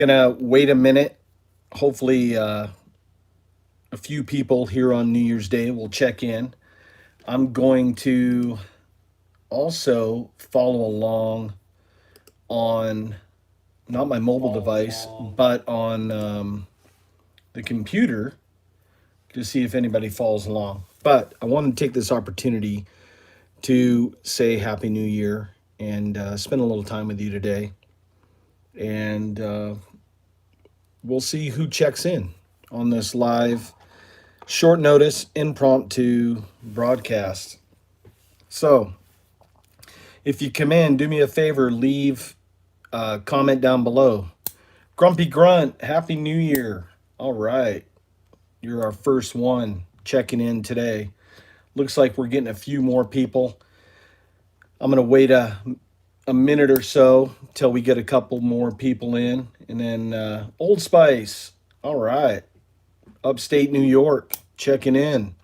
Gonna wait a minute. Hopefully, a few people here on New Year's Day will check in. I'm going to also follow along on not my mobile device, but on the computer to see if anybody follows along. But I want to take this opportunity to say Happy New Year and spend a little time with you today. And we'll see who checks in on this live, short notice, impromptu broadcast. So, if you come in, do me a favor, leave a comment down below. Grumpy Grunt, Happy New Year. All right. You're our first one checking in today. Looks like we're getting a few more people. I'm going to wait a minute or so till we get a couple more people in. And then Old Spice. All right. Upstate New York checking in.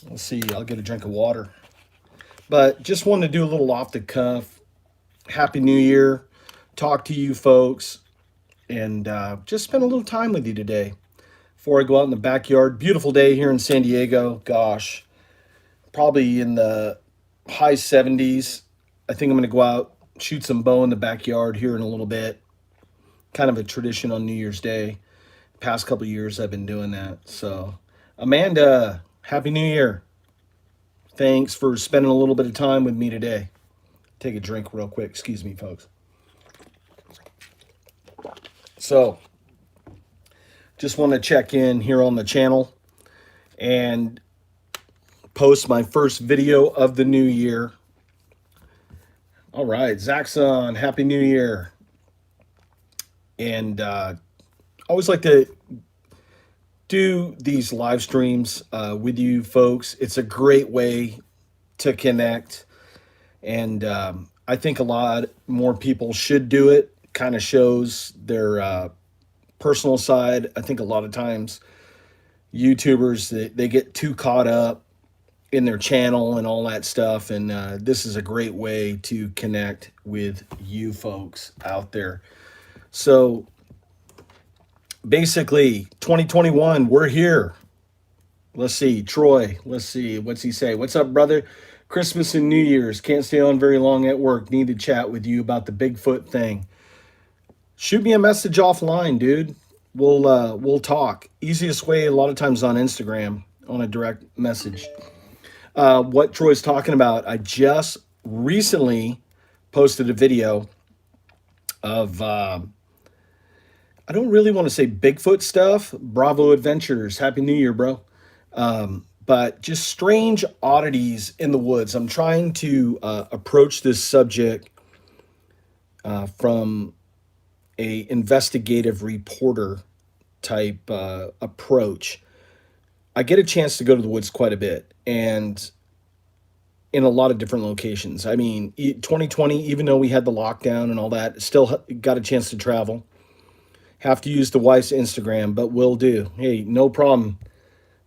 Let's see. I'll get a drink of water. But just wanted to do a little off the cuff. Happy New Year. Talk to you folks. And just spend a little time with you today before I go out in the backyard. Beautiful day here in San Diego. Gosh, probably in the high 70s. I think I'm going to go out, shoot some bow in the backyard here in a little bit. Kind of a tradition on New Year's Day. Past couple of years I've been doing that. So, Amanda, Happy New Year. Thanks for spending a little bit of time with me today. Take a drink real quick. Excuse me, folks. So, just want to check in here on the channel and post my first video of the new year. All right, Zaxxon, Happy New Year. And I always like to do these live streams with you folks. It's a great way to connect. And I think a lot more people should do it. Kind of shows their personal side. I think a lot of times YouTubers, they get too caught up in their channel and all that stuff. And this is a great way to connect with you folks out there. So basically 2021, we're here. Let's see, Troy, let's see, what's he say? What's up, brother? Christmas and New Year's. Can't stay on very long at work. Need to chat with you about the Bigfoot thing. Shoot me a message offline, dude. We'll talk. Easiest way a lot of times on Instagram on a direct message. What Troy's talking about, I just recently posted a video of I don't really want to say Bigfoot stuff. Bravo Adventures. Happy New Year, bro. But just strange oddities in the woods. I'm trying to approach this subject from a investigative reporter type approach. I get a chance to go to the woods quite a bit and in a lot of different locations. I mean, 2020, even though we had the lockdown and all that, still got a chance to travel. Have to use the wife's Instagram, but will do. Hey, no problem.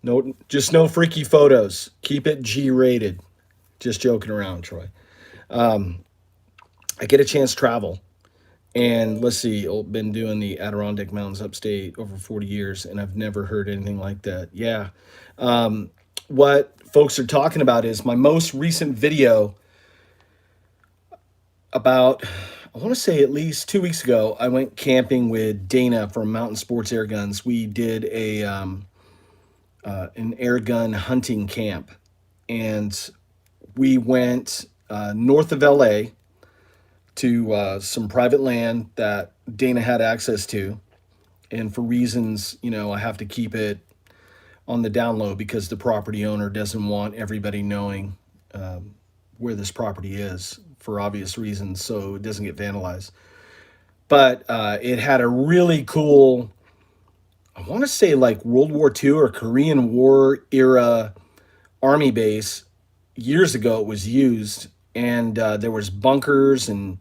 No, just no freaky photos. Keep it G-rated. Just joking around, Troy. I get a chance to travel. And let's see, I've been doing the Adirondack Mountains upstate over 40 years, and I've never heard anything like that. Yeah. What folks are talking about is my most recent video about, I want to say at least 2 weeks ago, I went camping with Dana from Mountain Sports Air Guns. We did an air gun hunting camp, and we went north of LA to some private land that Dana had access to. And for reasons, I have to keep it on the down low because the property owner doesn't want everybody knowing where this property is for obvious reasons, so it doesn't get vandalized. But it had a really cool, I want to say like World War II or Korean War era army base. Years ago it was used, and there was bunkers and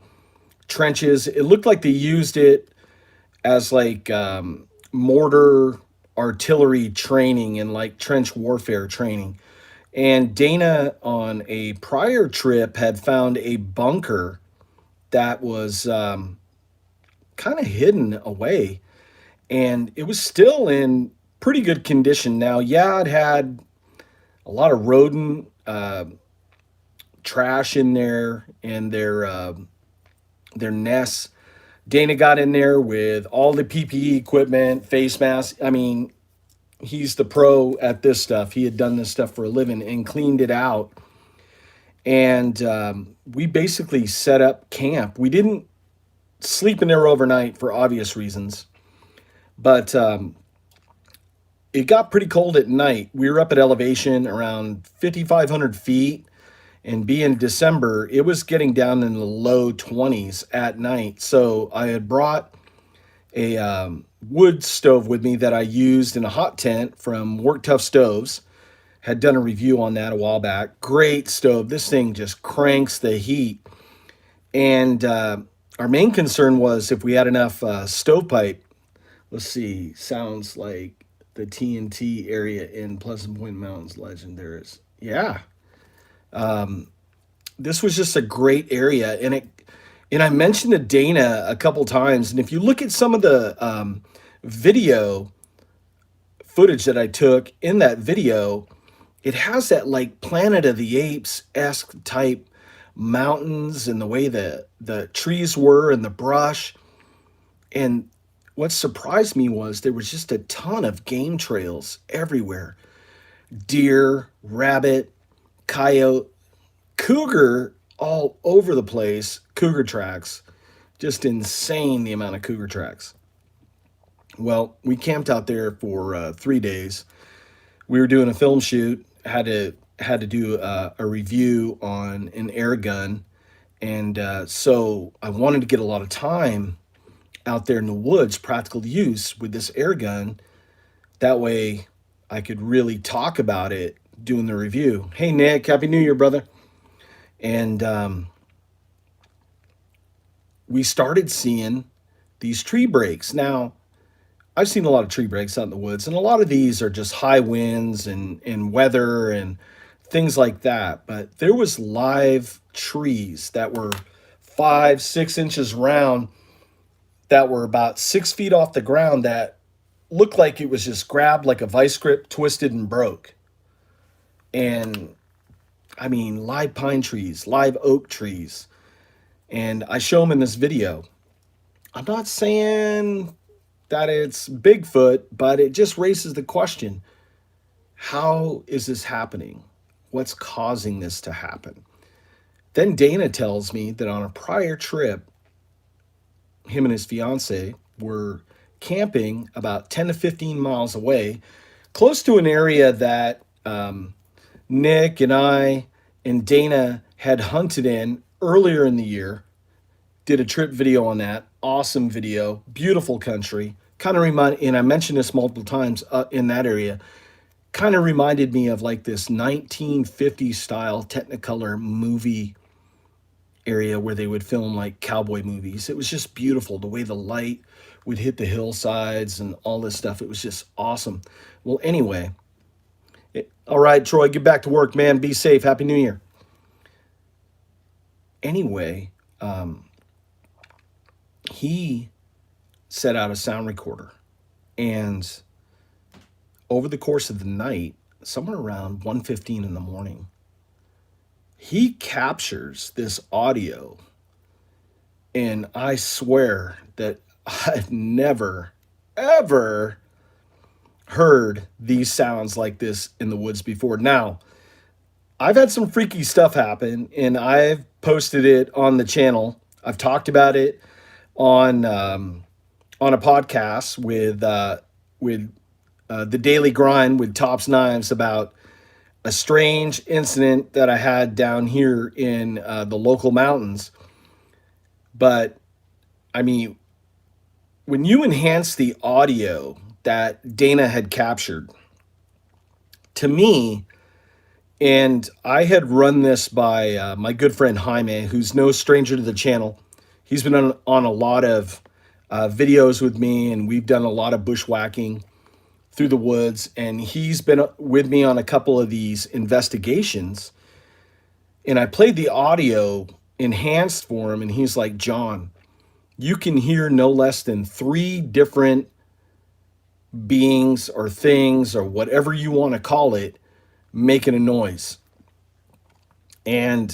trenches. It looked like they used it as like mortar artillery training and like trench warfare training. And Dana on a prior trip had found a bunker that was kind kind of hidden away, and it was still in pretty good condition. Now, yeah, it had a lot of rodent trash in there and their nests. Dana got in there with all the PPE equipment, face masks. I mean, he's the pro at this stuff. He had done this stuff for a living and cleaned it out. And we basically set up camp. We didn't sleep in there overnight for obvious reasons, but it got pretty cold at night. We were up at elevation around 5,500 feet, and being December, it was getting down in the low 20s at night. So I had brought a wood stove with me that I used in a hot tent from Work Tough Stoves. Had done a review on that a while back. Great stove. This thing just cranks the heat. And our main concern was if we had enough stovepipe. Let's see, sounds like the TNT area in Pleasant Point Mountains legend. There is, yeah. This was just a great area, and I mentioned to Dana a couple times. And if you look at some of the video footage that I took in that video, it has that like Planet of the Apes-esque type mountains and the way the trees were and the brush. And what surprised me was there was just a ton of game trails everywhere. Deer, rabbit, coyote, cougar all over the place. Cougar tracks. Just insane, the amount of cougar tracks. Well, we camped out there for 3 days. We were doing a film shoot. Had to do a review on an air gun, and so I wanted to get a lot of time out there in the woods, practical use with this air gun. That way I could really talk about it doing the review. Hey, Nick, Happy New Year, brother. And we started seeing these tree breaks. Now, I've seen a lot of tree breaks out in the woods, and a lot of these are just high winds and weather and things like that. But there was live trees that were 5-6 inches round, that were about 6 feet off the ground, that looked like it was just grabbed like a vice grip, twisted and broke. And I mean, live pine trees, live oak trees. And I show them in this video. I'm not saying that it's Bigfoot, but it just raises the question, how is this happening? What's causing this to happen? Then Dana tells me that on a prior trip, him and his fiance were camping about 10 to 15 miles away, close to an area that Nick and I and Dana had hunted in earlier in the year. Did a trip video on that. Awesome video. Beautiful country. Kind of and I mentioned this multiple times in that area, kind of reminded me of like this 1950s style Technicolor movie area where they would film like cowboy movies. It was just beautiful, the way the light would hit the hillsides and all this stuff. It was just awesome. Well, anyway, all right, Troy, get back to work, man. Be safe. Happy New Year. Anyway, he set out a sound recorder, and over the course of the night, somewhere around 1:15 in the morning, he captures this audio, and I swear that I've never, ever heard these sounds like this in the woods before. Now, I've had some freaky stuff happen, and I've posted it on the channel. I've talked about it on a podcast with the Daily Grind with Tops Knives about a strange incident that I had down here in the local mountains. But I mean, when you enhance the audio that Dana had captured, to me, and I had run this by my good friend Jaime, who's no stranger to the channel. He's been on a lot of videos with me, and we've done a lot of bushwhacking through the woods, and he's been with me on a couple of these investigations. And I played the audio enhanced for him, and he's like, John, you can hear no less than 3 different beings or things or whatever you want to call it making a noise. And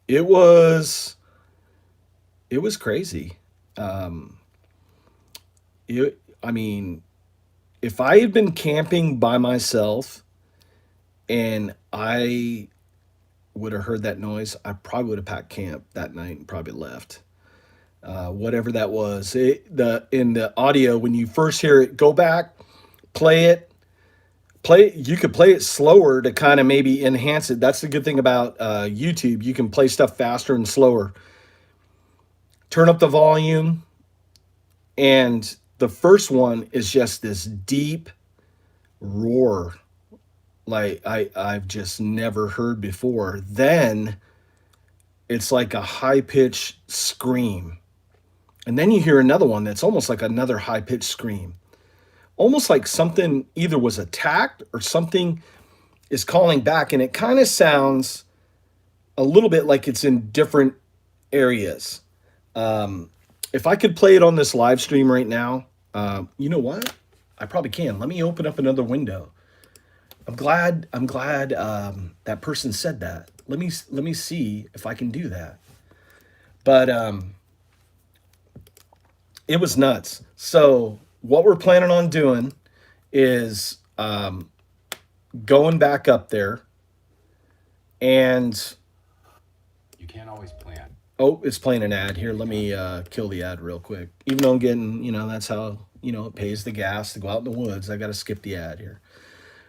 it was crazy. Um, I mean, if I had been camping by myself and I would have heard that noise, I probably would have packed camp that night and probably left. Whatever that was, in the audio when you first hear it, go back, play it, you could play it slower to kind of maybe enhance it. That's the good thing about YouTube. You can play stuff faster and slower. Turn up the volume, and the first one is just this deep roar like I've just never heard before. Then it's like a high-pitched scream. And then you hear another one that's almost like another high-pitched scream. Almost like something either was attacked or something is calling back, and it kind of sounds a little bit like it's in different areas. If I could play it on this live stream right now, you know what? I probably can. Let me open up another window. I'm glad that person said that. Let me see if I can do that. But it was nuts. So what we're planning on doing is going back up there, and you can't always plan. Oh, it's playing an ad here. Let me kill the ad real quick. Even though I'm getting, that's how, it pays the gas to go out in the woods. I got to skip the ad here.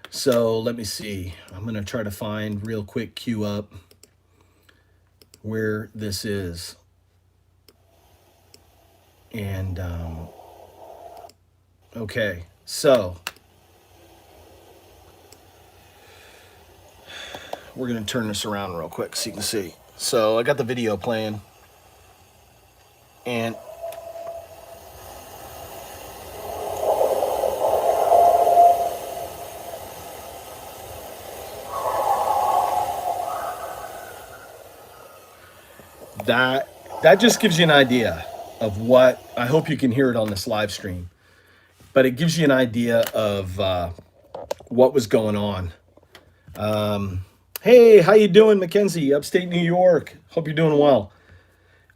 So let me see. I'm going to try to find real quick, queue up where this is. And, okay. So we're going to turn this around real quick so you can see. So I got the video playing, and that just gives you an idea of what, I hope you can hear it on this live stream, but it gives you an idea of what was going on. Hey, how you doing, Mackenzie? Upstate New York. Hope you're doing well.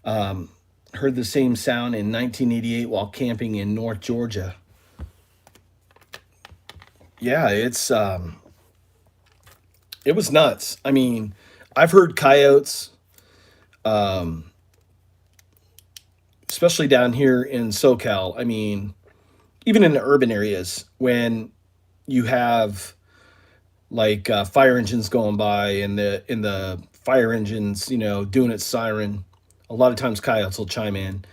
Heard the same sound in 1988 while camping in North Georgia. Yeah, it was nuts. I mean, I've heard coyotes, especially down here in SoCal. I mean, even in the urban areas, when you have like fire engines going by, and the fire engines, doing its siren, a lot of times coyotes will chime in,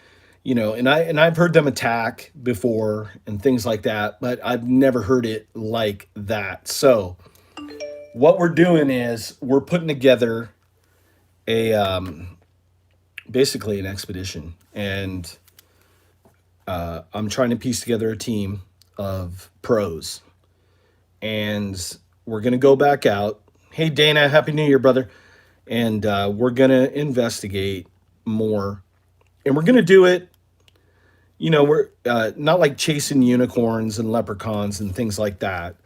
and I've heard them attack before and things like that, but I've never heard it like that. So what we're doing is we're putting together a basically an expedition, and I'm trying to piece together a team of pros, and we're going to go back out. Hey, Dana, Happy New Year, brother. And we're going to investigate more. And we're going to do it, we're not like chasing unicorns and leprechauns and things like that.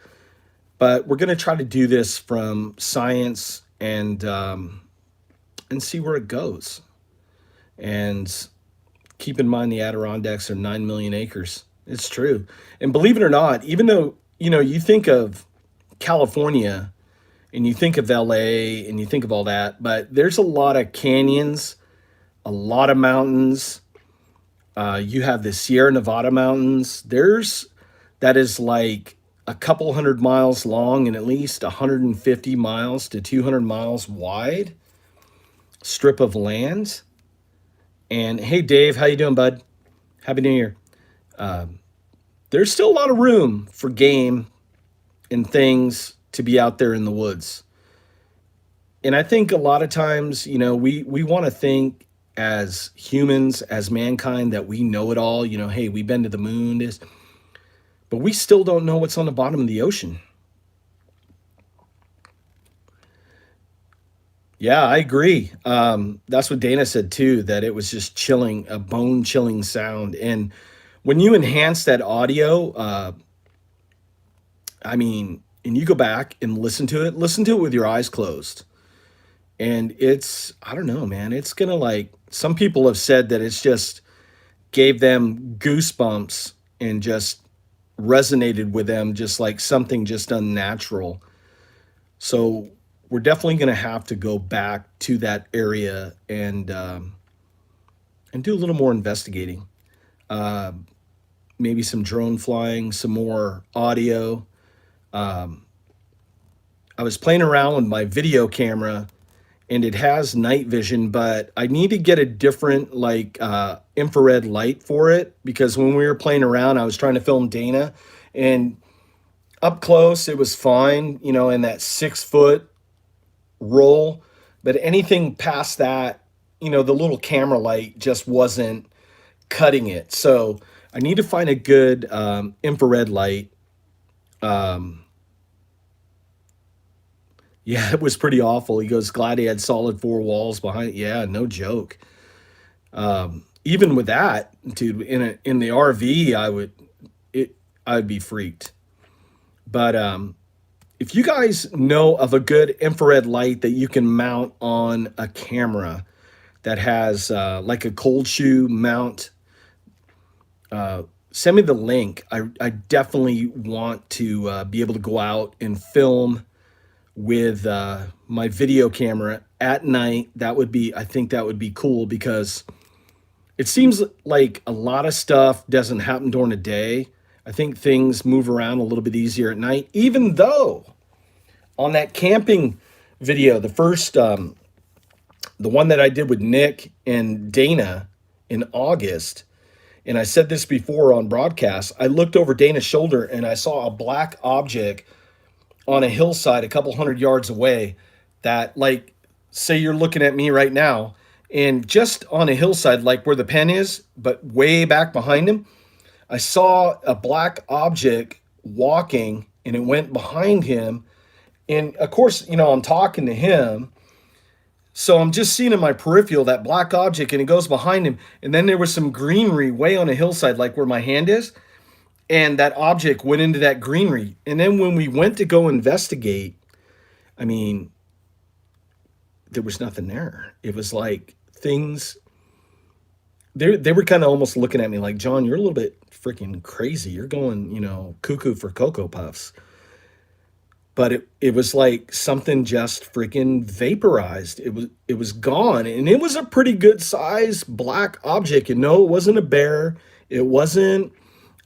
But we're going to try to do this from science and see where it goes. And keep in mind the Adirondacks are 9 million acres. It's true. And believe it or not, even though, you think of California and you think of LA and you think of all that, but there's a lot of canyons, a lot of mountains. You have the Sierra Nevada mountains. That is like a couple hundred miles long and at least 150 miles to 200 miles wide strip of land. And hey, Dave, how you doing, bud? Happy New Year. There's still a lot of room for game and things to be out there in the woods. And I think a lot of times, we want to think as humans, as mankind, that we know it all. Hey, we've been to the moon, but we still don't know what's on the bottom of the ocean. Yeah, I agree. That's what Dana said too, that it was just chilling, a bone chilling sound. And when you enhance that audio, I mean, and you go back and listen to it with your eyes closed. And it's, I don't know, man, it's gonna like, some people have said that it's just gave them goosebumps and just resonated with them, just like something just unnatural. So we're definitely gonna have to go back to that area and do a little more investigating. Uh, Maybe some drone flying, some more audio. I was playing around with my video camera and it has night vision, but I need to get a different infrared light for it because when we were playing around, I was trying to film Dana and up close it was fine, you know, in that 6 foot roll, but anything past that, you know, the little camera light just wasn't cutting it. So I need to find a good infrared light. Um, yeah, it was pretty awful. He goes, glad he had solid four walls behind. Yeah, no joke. Even with that, dude, in the RV, I'd be freaked. But if you guys know of a good infrared light that you can mount on a camera that has like a cold shoe mount, send me the link. I definitely want to be able to go out and film with my video camera at night. That would be, I think that would be cool because it seems like a lot of stuff doesn't happen during the day. I think things move around a little bit easier at night, even though on that camping video, the one that I did with Nick and Dana in August, and I said this before on broadcast, I looked over Dana's shoulder and I saw a black object on a hillside a couple hundred yards away that, like, say you're looking at me right now, and just on a hillside, like where the pen is, but way back behind him, I saw a black object walking and it went behind him. And of course, you know, I'm talking to him. So I'm just seeing in my peripheral that black object and it goes behind him. And then there was some greenery way on a hillside, like where my hand is. And that object went into that greenery. And then when we went to go investigate, I mean, there was nothing there. It was like things, they were kind of almost looking at me like, John, you're a little bit freaking crazy. You're going, you know, cuckoo for Cocoa Puffs. But it was like something just freaking vaporized. It was gone. And it was a pretty good size black object. And no, it wasn't a bear. It wasn't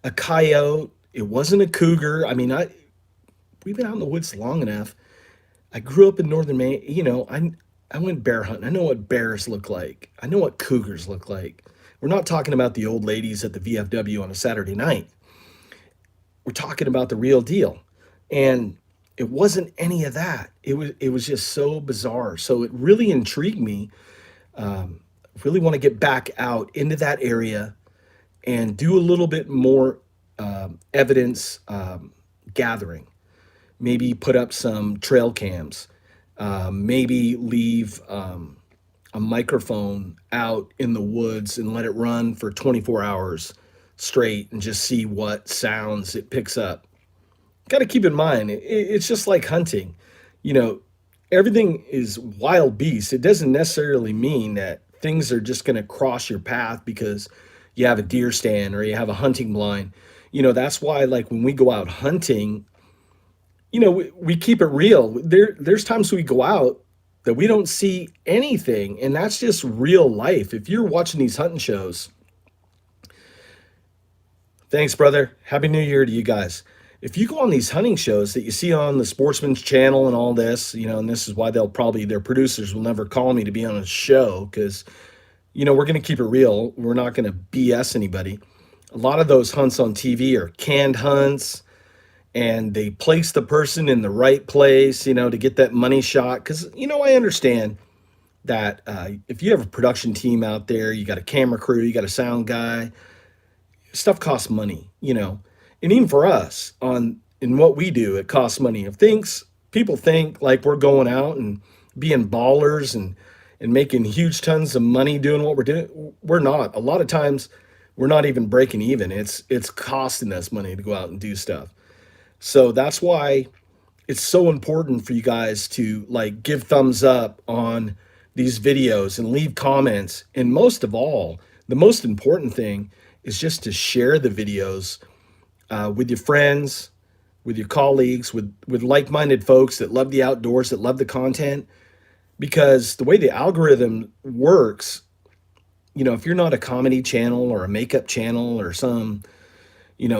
a coyote. It wasn't a cougar. I mean, we've been out in the woods long enough. I grew up in northern Maine. You know, I went bear hunting. I know what bears look like. I know what cougars look like. We're not talking about the old ladies at the VFW on a Saturday night. We're talking about the real deal. And it wasn't any of that. It was just so bizarre. So it really intrigued me. Really want to get back out into that area and do a little bit more evidence gathering. Maybe put up some trail cams. Maybe leave a microphone out in the woods and let it run for 24 hours straight and just see what sounds it picks up. Got to keep in mind, it's just like hunting. You know, everything is wild beast. It doesn't necessarily mean that things are just going to cross your path because you have a deer stand or you have a hunting blind. You know, that's why, like, when we go out hunting, you know, we keep it real. There's times we go out that we don't see anything, and that's just real life. If you're watching these hunting shows, thanks, brother. Happy New Year to you guys. If you go on these hunting shows that you see on the Sportsman's Channel and all this, you know, and this is why their producers will never call me to be on a show because, you know, we're going to keep it real. We're not going to BS anybody. A lot of those hunts on TV are canned hunts, and they place the person in the right place, you know, to get that money shot. Because, you know, I understand that if you have a production team out there, you got a camera crew, you got a sound guy, stuff costs money, you know. And even for us in what we do, it costs money. If people think like we're going out and being ballers and making huge tons of money doing what we're doing. We're not. A lot of times we're not even breaking even. It's costing us money to go out and do stuff. So that's why it's so important for you guys to like give thumbs up on these videos and leave comments. And most of all, the most important thing is just to share the videos with your friends, with your colleagues, with like-minded folks that love the outdoors, that love the content. Because the way the algorithm works, if you're not a comedy channel or a makeup channel or some,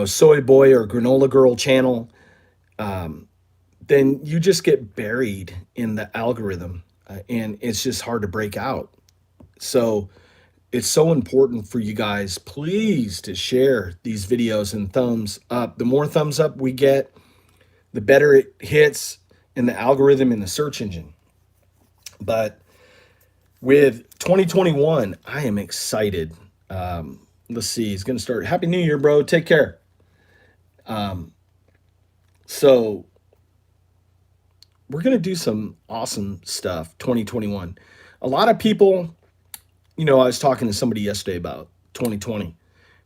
soy boy or granola girl channel, then you just get buried in the algorithm, and it's just hard to break out. So it's so important for you guys, please, to share these videos and thumbs up. The more thumbs up we get, the better it hits in the algorithm in the search engine. But with 2021, I am excited. Let's see, it's going to start. Happy New Year, bro. Take care. So we're going to do some awesome stuff 2021. A lot of people, I was talking to somebody yesterday about 2020,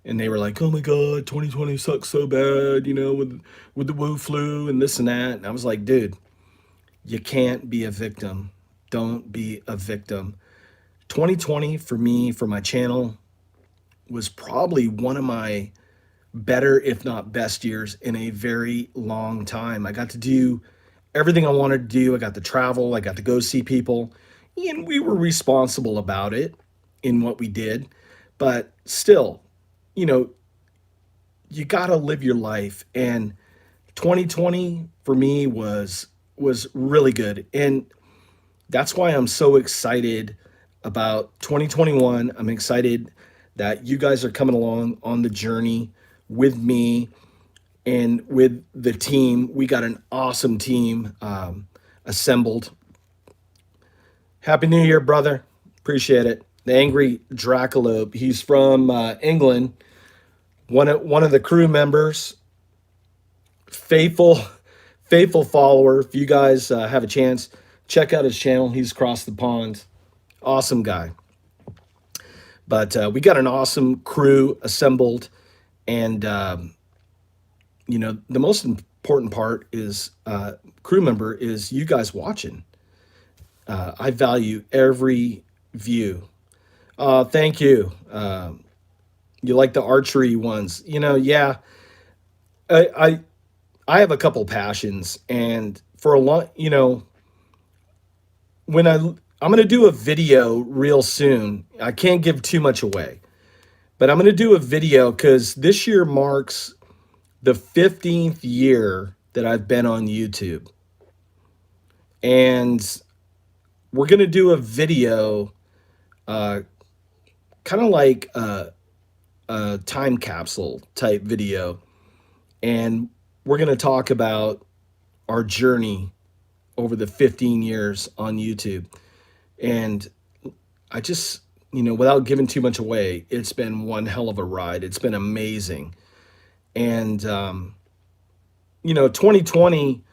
and they were like, "Oh my god, 2020 sucks so bad, with the Wu flu and this and that." And I was like, "Dude, you can't be a victim. Don't be a victim." 2020 for me, for my channel, was probably one of my better, if not best years in a very long time. I got to do everything I wanted to do. I got to travel. I got to go see people, and we were responsible about it in what we did. But still, you know, you got to live your life. And 2020 for me was really good. And that's why I'm so excited about 2021. I'm excited that you guys are coming along on the journey with me and with the team. We got an awesome team assembled. Happy New Year, brother. Appreciate it. The Angry Dracolope. He's from England. One of the crew members. Faithful, faithful follower. If you guys have a chance, check out his channel. He's across the pond. Awesome guy. But we got an awesome crew assembled, and the most important part is crew member is you guys watching. I value every view. Thank you. You like the archery ones? Yeah. I, I I have a couple passions, and for a long, when I'm gonna do a video real soon. I can't give too much away, but I'm gonna do a video because this year marks the 15th year that I've been on YouTube, and we're gonna do a video, uh, kind of like a time capsule type video, and we're gonna talk about our journey over the 15 years on YouTube. And I just, without giving too much away, it's been one hell of a ride. It's been amazing. And, 2020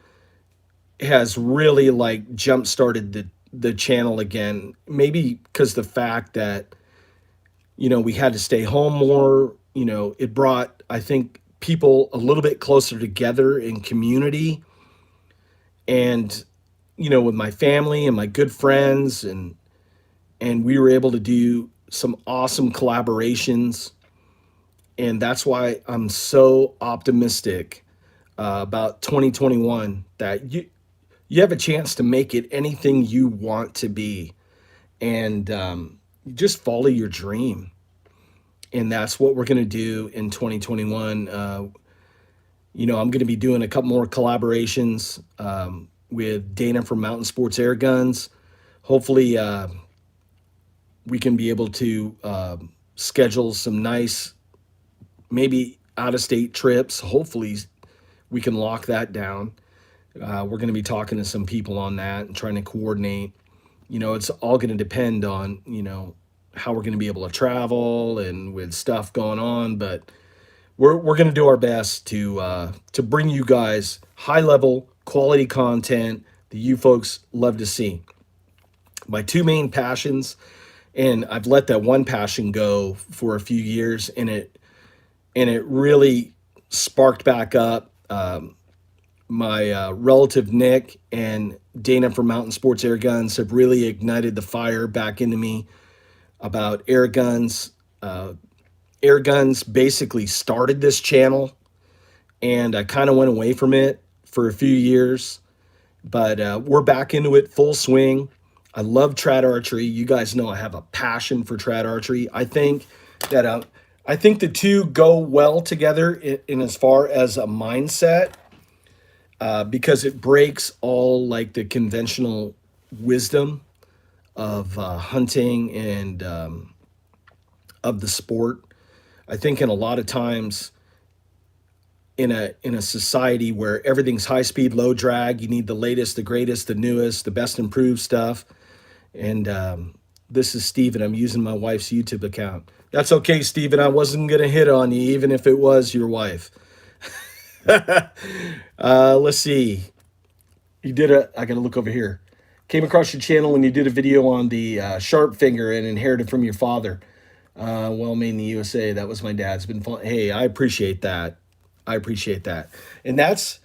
has really like jump started the channel again. Maybe because the fact that, we had to stay home more, it brought, I think, people a little bit closer together in community. And, with my family and my good friends, and we were able to do some awesome collaborations. And that's why I'm so optimistic about 2021, that you have a chance to make it anything you want to be, and you just follow your dream. And that's what we're going to do in 2021. I'm going to be doing a couple more collaborations with Dana from Mountain Sports Air Guns. Hopefully, we can be able to schedule some nice, maybe out of state trips. Hopefully, we can lock that down. We're going to be talking to some people on that and trying to coordinate. It's all going to depend on, how we're going to be able to travel and with stuff going on. But we're going to do our best to bring you guys high level quality content that you folks love to see. my two main passions, and I've let that one passion go for a few years, and it really sparked back up. My relative Nick and Dana from Mountain Sports Air Guns have really ignited the fire back into me about air guns. Air guns basically started this channel, and I kind of went away from it for a few years, but we're back into it full swing. I love trad archery. You guys know I have a passion for trad archery. That I think the two go well together in as far as a mindset, because it breaks all like the conventional wisdom of hunting and of the sport. I think in a lot of times in a society where everything's high speed, low drag, you need the latest, the greatest, the newest, the best improved stuff. And this is Steven. I'm using my wife's YouTube account. That's okay, Steven. I wasn't going to hit on you, even if it was your wife. Let's see. I got to look over here. Came across your channel and you did a video on the sharp finger and inherited from your father. Well made in the USA. That was my dad's. Been fun. Hey, I appreciate that. I appreciate that. And that's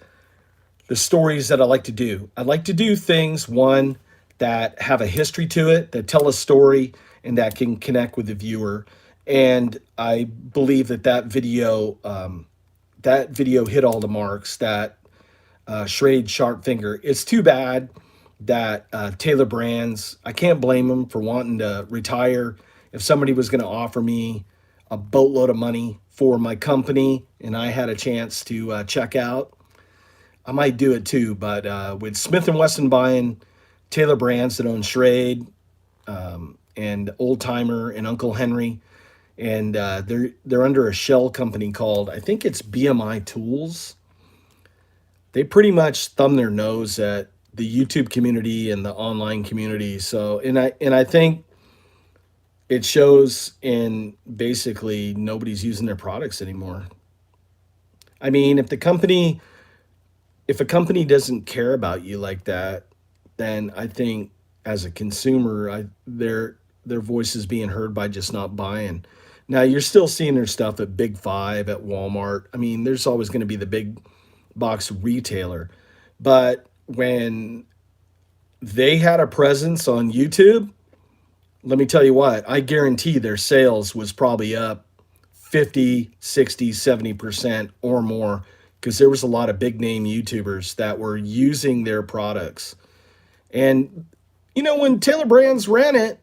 the stories that I like to do. I like to do things, one, that have a history to it, that tell a story, and that can connect with the viewer. And I believe that video hit all the marks. That Schrade sharp finger. It's too bad that Taylor Brands, I can't blame him for wanting to retire. If somebody was going to offer me a boatload of money for my company and I had a chance to check out, I might do it too. But with Smith & Wesson buying Taylor Brands that owns Schrade, and Old Timer and Uncle Henry, and they're under a shell company called, I think it's BMI Tools. They pretty much thumb their nose at the YouTube community and the online community. So, and I think it shows in basically nobody's using their products anymore. I mean, if a company doesn't care about you like that, then I think as a consumer, their voice is being heard by just not buying. Now you're still seeing their stuff at Big Five, at Walmart. I mean, there's always going to be the big box retailer, but when they had a presence on YouTube, let me tell you what, I guarantee their sales was probably up 50, 60, 70% or more, because there was a lot of big name YouTubers that were using their products. And, you know, when Taylor Brands ran it,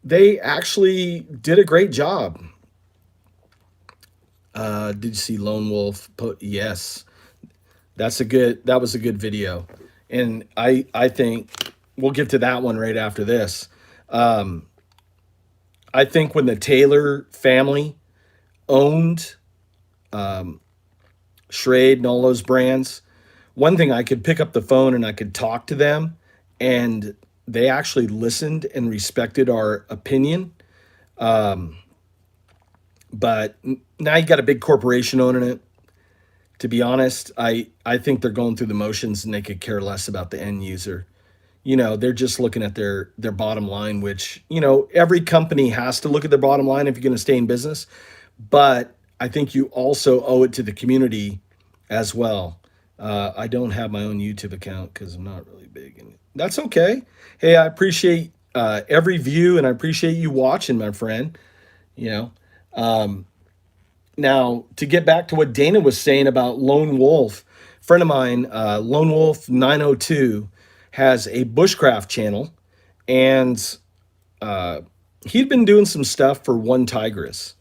they actually did a great job. Did you see Lone Wolf? Yes. That was a good video. And I think we'll get to that one right after this. I think when the Taylor family owned Schrade and all those brands, one thing, I could pick up the phone and I could talk to them, and they actually listened and respected our opinion. But now you got a big corporation owning it. To be honest, I think they're going through the motions and they could care less about the end user. You know, they're just looking at their bottom line, which, you know, every company has to look at their bottom line if you're going to stay in business. But I think you also owe it to the community as well. I don't have my own YouTube account because I'm not really big in it. That's okay. Hey, I appreciate every view, and I appreciate you watching, my friend. You know, now to get back to what Dana was saying about Lone Wolf, friend of mine, Lone Wolf 902, has a bushcraft channel, and he'd been doing some stuff for One Tigress.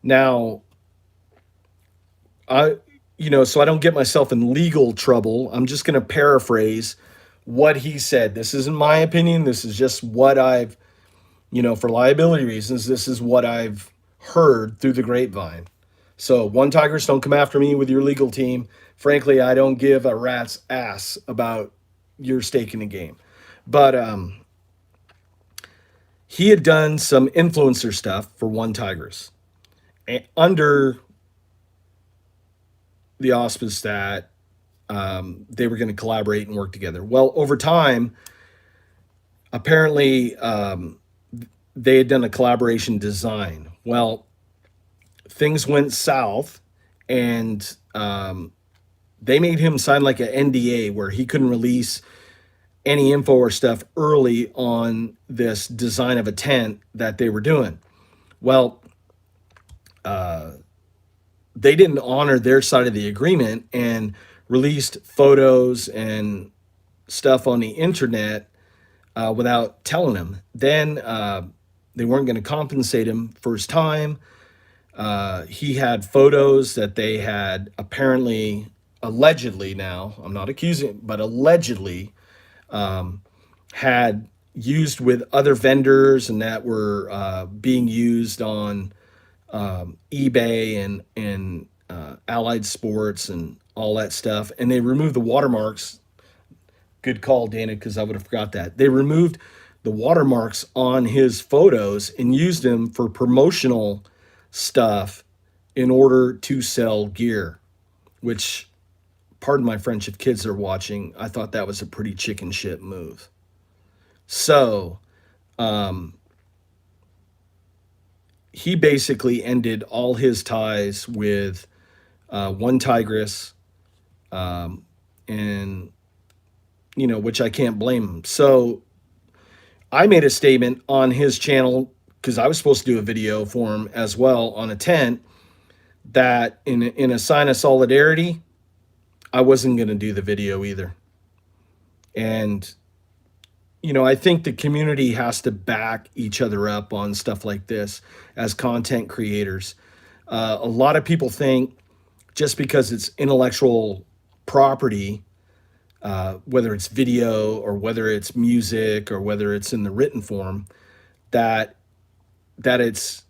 Now, so I don't get myself in legal trouble, I'm just going to paraphrase what he said. This isn't my opinion. This is just what I've, for liability reasons, this is what I've heard through the grapevine. So One Tigress, don't come after me with your legal team. Frankly, I don't give a rat's ass about your stake in the game. But he had done some influencer stuff for One Tigress under the auspice that they were going to collaborate and work together. Well, over time, apparently they had done a collaboration design. Well, things went south, and they made him sign like an NDA where he couldn't release any info or stuff early on this design of a tent that they were doing. Well, they didn't honor their side of the agreement and released photos and stuff on the internet without telling him. Then they weren't going to compensate him for his time. He had photos that they had apparently, allegedly, now I'm not accusing, but allegedly had used with other vendors and that were being used on eBay and Allied Sports and all that stuff. And they removed the watermarks. Good call, Dana, because I would have forgot that. They removed the watermarks on his photos and used them for promotional stuff in order to sell gear, which, pardon my French if kids are watching, I thought that was a pretty chicken shit move. So he basically ended all his ties with One Tigress, and which I can't blame him. So I made a statement on his channel because I was supposed to do a video for him as well on a tent that in a sign of solidarity, I wasn't going to do the video either. And I think the community has to back each other up on stuff like this as content creators. A lot of people think just because it's intellectual property, whether it's video or whether it's music or whether it's in the written form, that it's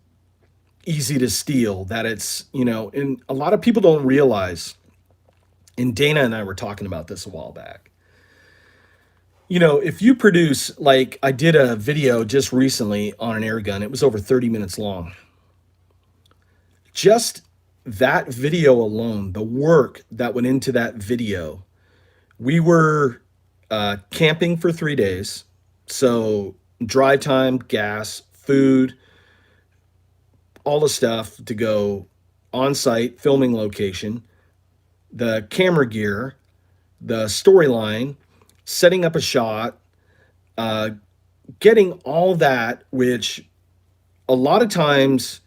easy to steal, that it's, and a lot of people don't realize, and Dana and I were talking about this a while back. If you produce, like I did a video just recently on an air gun, it was over 30 minutes long. Just that video alone, the work that went into that video, we were camping for 3 days. So drive time, gas, food, all the stuff to go on site, filming location, the camera gear, the storyline, setting up a shot, getting all that, which a lot of times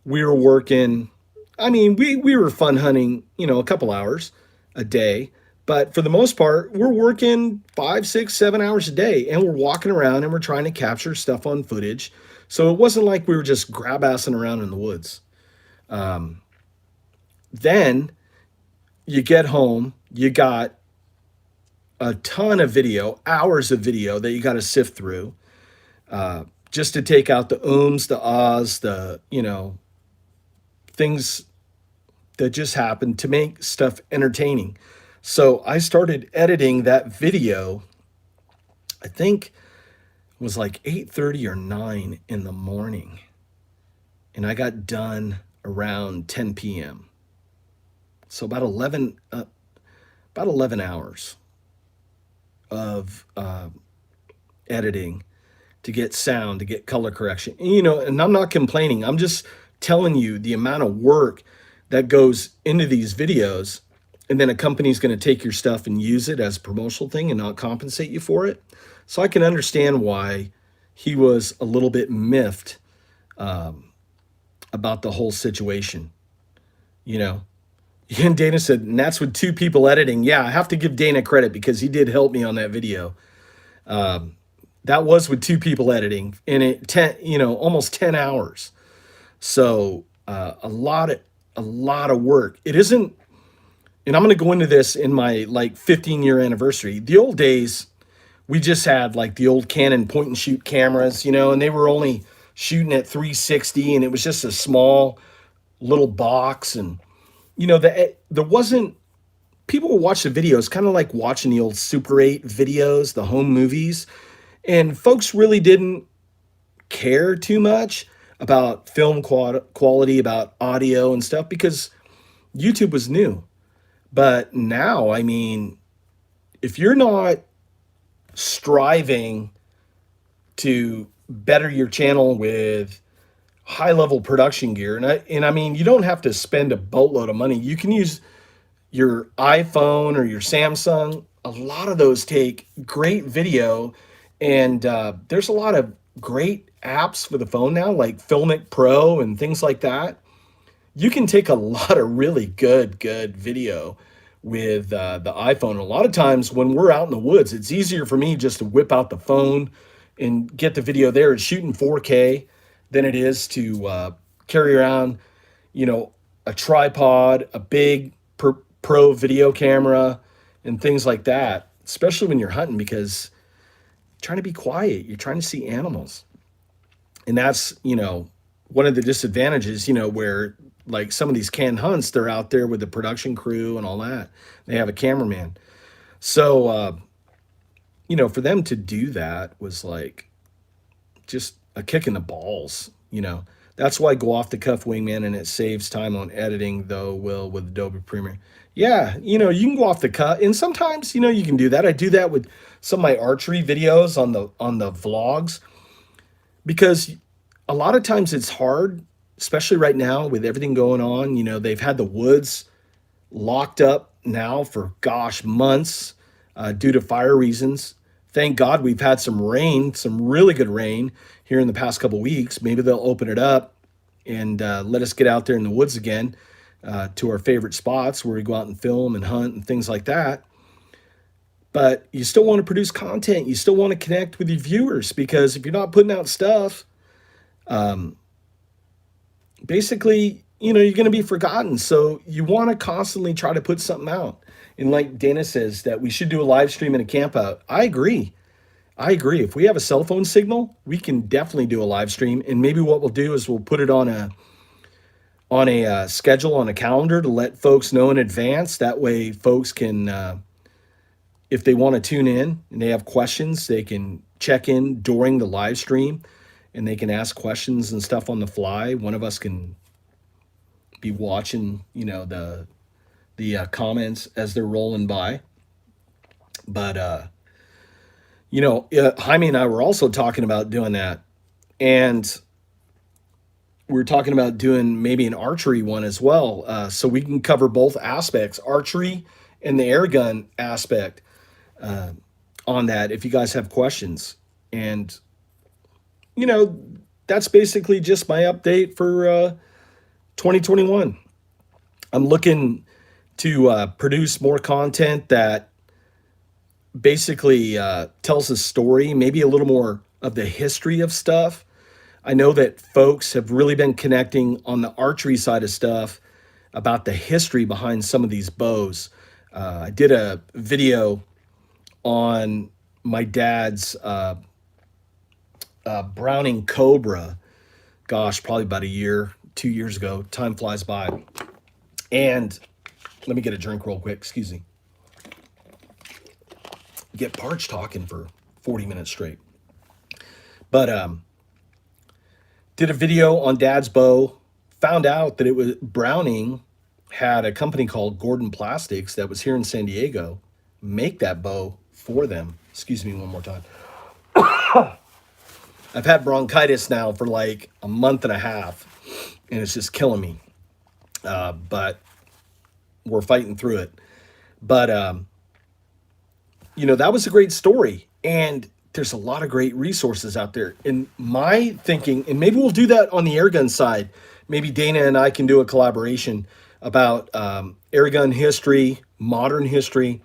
we were working. I mean, we were fun hunting, a couple hours a day. But for the most part, we're working 5, 6, 7 hours a day, and we're walking around and we're trying to capture stuff on footage. So it wasn't like we were just grab-assing around in the woods. Then you get home, you got a ton of video, hours of video that you got to sift through, just to take out the ums, the ahs, the, things that just happened to make stuff entertaining. So I started editing that video, I think it was like 8:30 or 9 in the morning. And I got done around 10 p.m. So about 11 hours of editing to get sound, to get color correction. And I'm not complaining. I'm just telling you the amount of work that goes into these videos, and then a company's going to take your stuff and use it as a promotional thing and not compensate you for it. So I can understand why he was a little bit miffed about the whole situation. And Dana said, and that's with 2 people editing. Yeah, I have to give Dana credit because he did help me on that video. That was with 2 people editing, and almost 10 hours. So a lot of work. It isn't, and I'm going to go into this in my 15-year anniversary. The old days, we just had like the old Canon point and shoot cameras, and they were only shooting at 360, and it was just a small little box. And there wasn't, people would watch the videos kind of like watching the old Super 8 videos, the home movies, and folks really didn't care too much about film quality, about audio and stuff, because YouTube was new. But now, I mean, if you're not striving to better your channel with high level production gear. And I mean, you don't have to spend a boatload of money. You can use your iPhone or your Samsung. A lot of those take great video, and there's a lot of great apps for the phone now, like Filmic Pro and things like that. You can take a lot of really good video with the iPhone. A lot of times when we're out in the woods, it's easier for me just to whip out the phone and get the video there. It's shooting 4K than it is to carry around, you know, a tripod, a big pro video camera, and things like that. Especially when you're hunting, because you're trying to be quiet, you're trying to see animals, and that's, you know, one of the disadvantages. You know, where like some of these canned hunts, they're out there with the production crew and all that. They have a cameraman, so you know, for them to do that was like just a kick in the balls, you know. That's why go off the cuff wingman, and it saves time on editing, though, will, with Adobe Premiere. Yeah, you know, you can go off the cuff, and sometimes, you know, you can do that. I do that with some of my archery videos on the vlogs, because a lot of times it's hard, especially right now with everything going on. You know, they've had the woods locked up now for, gosh, months, due to fire reasons. Thank God we've had some rain, some really good rain here in the past couple weeks. Maybe they'll open it up and let us get out there in the woods again, to our favorite spots where we go out and film and hunt and things like that. But you still want to produce content. You still want to connect with your viewers, because if you're not putting out stuff, basically, you know, you're going to be forgotten. So you want to constantly try to put something out. And like Dana says, that we should do a live stream and a camp out. I agree. I agree. If we have a cell phone signal, we can definitely do a live stream. And maybe what we'll do is we'll put it on a schedule, on a calendar, to let folks know in advance. That way folks can, if they want to tune in and they have questions, they can check in during the live stream and they can ask questions and stuff on the fly. One of us can be watching, you know, the comments as they're rolling by. But you know, Jaime and I were also talking about doing that, and we were talking about doing maybe an archery one as well, so we can cover both aspects, archery and the air gun aspect, on that, if you guys have questions. And you know, that's basically just my update for 2021. I'm looking to produce more content that basically tells a story, maybe a little more of the history of stuff. I know that folks have really been connecting on the archery side of stuff about the history behind some of these bows. I did a video on my dad's Browning Cobra, gosh, probably about a year, 2 years ago. Time flies by. And let me get a drink real quick. Excuse me. Get parched talking for 40 minutes straight. But did a video on Dad's bow. Found out that it was Browning had a company called Gordon Plastics that was here in San Diego make that bow for them. Excuse me one more time. I've had bronchitis now for like a month and a half, and it's just killing me. But we're fighting through it. But you know, that was a great story, and there's a lot of great resources out there. In my thinking, and maybe we'll do that on the airgun side. Maybe Dana and I can do a collaboration about airgun history, modern history,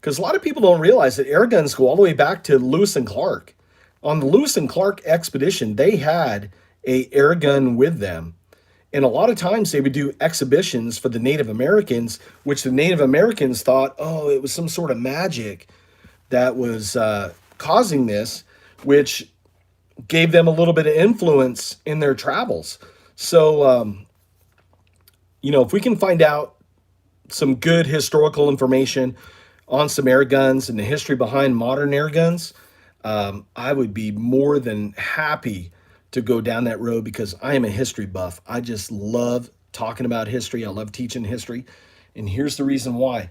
because a lot of people don't realize that airguns go all the way back to Lewis and Clark. On the Lewis and Clark expedition, they had a airgun with them. And a lot of times they would do exhibitions for the Native Americans, which the Native Americans thought, oh, it was some sort of magic that was causing this, which gave them a little bit of influence in their travels. So, you know, if we can find out some good historical information on some air guns and the history behind modern air guns, I would be more than happy to go down that road, because I am a history buff. I just love talking about history. I love teaching history. And here's the reason why.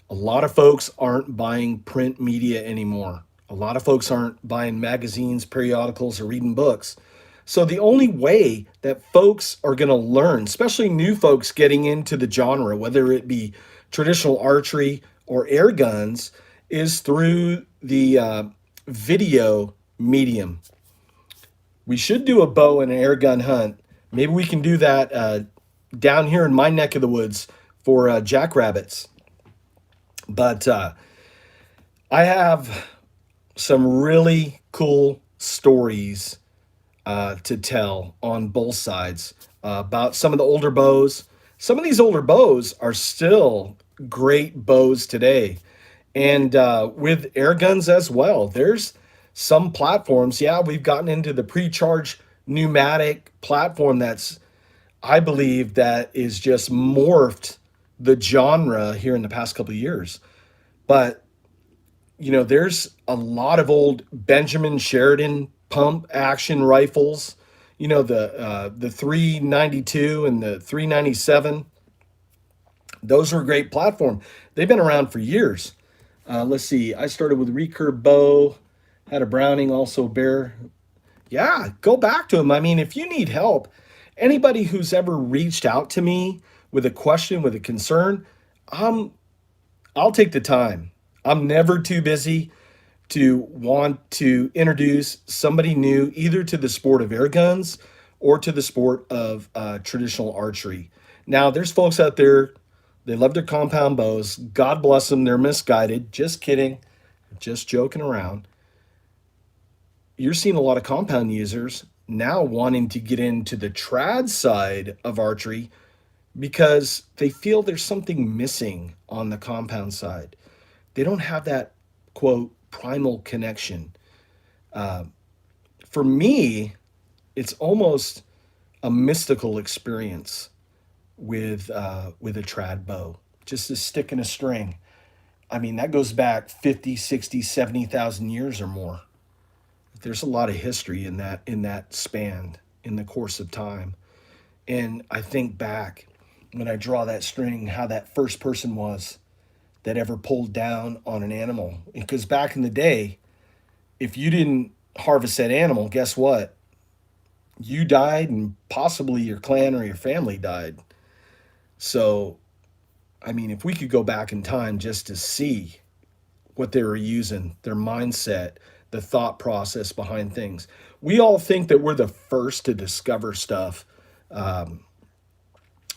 A lot of folks aren't buying print media anymore. A lot of folks aren't buying magazines, periodicals, or reading books. So the only way that folks are going to learn, especially new folks getting into the genre, whether it be traditional archery or air guns, is through the video medium. We should do a bow and an air gun hunt. Maybe we can do that down here in my neck of the woods for jackrabbits. But I have some really cool stories to tell on both sides about some of the older bows. Some of these older bows are still great bows today. And with air guns as well, there's some platforms. Yeah, we've gotten into the pre-charged pneumatic platform that's, I believe, that is just morphed the genre here in the past couple of years. But there's a lot of old Benjamin Sheridan pump action rifles. The 392 and the 397. Those are a great platform. They've been around for years. Let's see. I started with recurve bow, had a Browning, also bear. Yeah, go back to them. I mean, if you need help, anybody who's ever reached out to me with a question, with a concern, I'll take the time. I'm never too busy to want to introduce somebody new either to the sport of air guns or to the sport of traditional archery. Now, there's folks out there, they love their compound bows. God bless them, they're misguided. Just kidding, just joking around. You're seeing a lot of compound users now wanting to get into the trad side of archery because they feel there's something missing on the compound side. They don't have that quote primal connection. For me, it's almost a mystical experience with a trad bow, just a stick and a string. I mean, that goes back 50, 60, 70,000 years or more. There's a lot of history in that span in the course of time. And I think back when I draw that string, how that first person was that ever pulled down on an animal. Because back in the day, if you didn't harvest that animal, guess what? You died, and possibly your clan or your family died. So, I mean, if we could go back in time just to see what they were using, their mindset, the thought process behind things. We all think that we're the first to discover stuff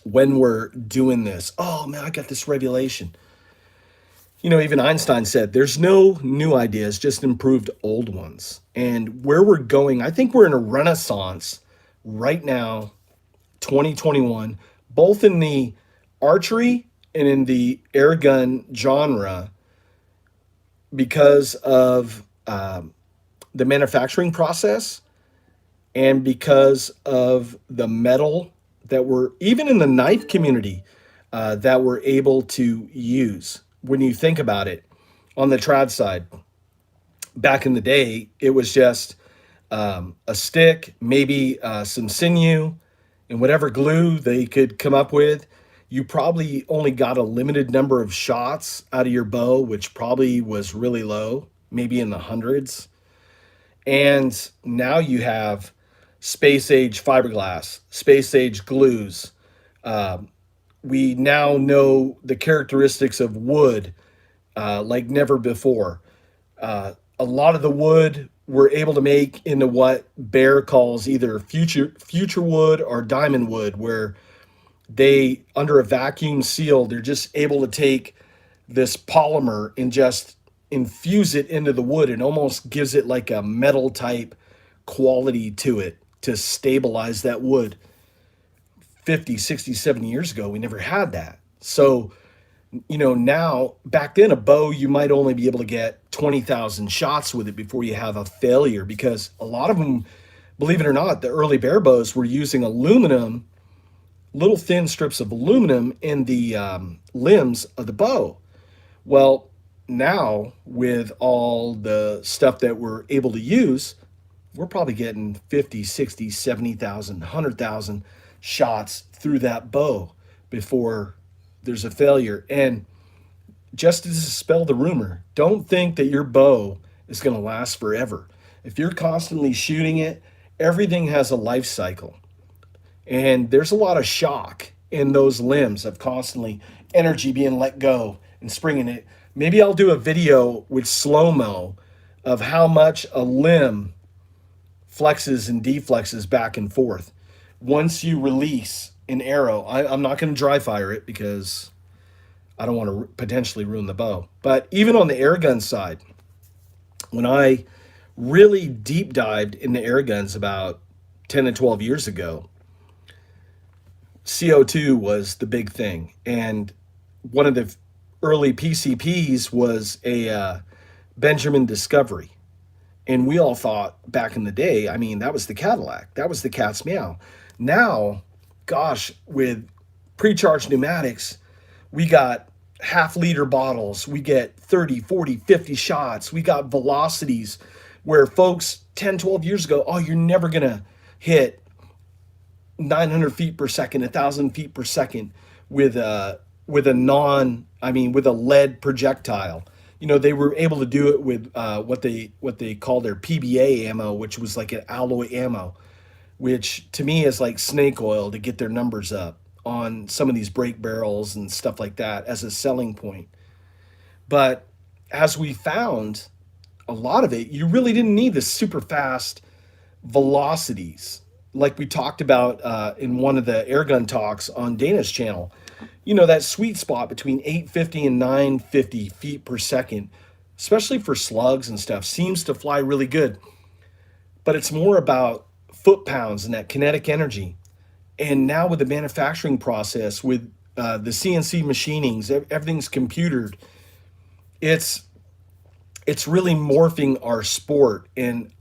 when we're doing this. Oh man, I got this revelation. Even Einstein said there's no new ideas, just improved old ones. And where we're going, I think we're in a renaissance right now, 2021, both in the archery and in the air gun genre because of the manufacturing process and because of the metal that we're, even in the knife community, that we're able to use. When you think about it, on the trad side, back in the day, it was just a stick, maybe some sinew, and whatever glue they could come up with. You probably only got a limited number of shots out of your bow, which probably was really low, maybe in the hundreds. And now you have space age fiberglass, space age glues. We now know the characteristics of wood like never before. A lot of the wood we're able to make into what Bear calls either future wood or diamond wood, where they, under a vacuum seal, they're just able to take this polymer and just infuse it into the wood and almost gives it like a metal type quality to it to stabilize that wood. 50, 60, 70 years ago, we never had that. So, now, back then, a bow, you might only be able to get 20,000 shots with it before you have a failure, because a lot of them, believe it or not, the early Bear bows were using aluminum, little thin strips of aluminum in the limbs of the bow. Well, now, with all the stuff that we're able to use, we're probably getting 50, 60, 70,000, 100,000 shots through that bow before there's a failure. And just to dispel the rumor, don't think that your bow is going to last forever. If you're constantly shooting it, everything has a life cycle. And there's a lot of shock in those limbs of constantly energy being let go and springing it. Maybe I'll do a video with slow mo of how much a limb flexes and deflexes back and forth. Once you release an arrow, I'm not going to dry fire it because I don't want to potentially ruin the bow. But even on the air gun side, when I really deep dived into air guns about 10 to 12 years ago, CO2 was the big thing. And one of the early PCPs was a Benjamin Discovery. And we all thought back in the day, I mean, that was the Cadillac. That was the cat's meow. Now, gosh, with pre-charged pneumatics, we got half-liter bottles. We get 30, 40, 50 shots. We got velocities where folks 10, 12 years ago, oh, you're never going to hit 900 feet per second, 1,000 feet per second with a with a lead projectile. You know, they were able to do it with what they call their PBA ammo, which was like an alloy ammo, which to me is like snake oil to get their numbers up on some of these break barrels and stuff like that as a selling point. But as we found, a lot of it, you really didn't need the super fast velocities like we talked about in one of the airgun talks on Dana's channel. You know, that sweet spot between 850 and 950 feet per second, especially for slugs and stuff, seems to fly really good. But it's more about foot pounds and that kinetic energy. And now with the manufacturing process, with the CNC machinings, everything's computered. It's really morphing our sport, and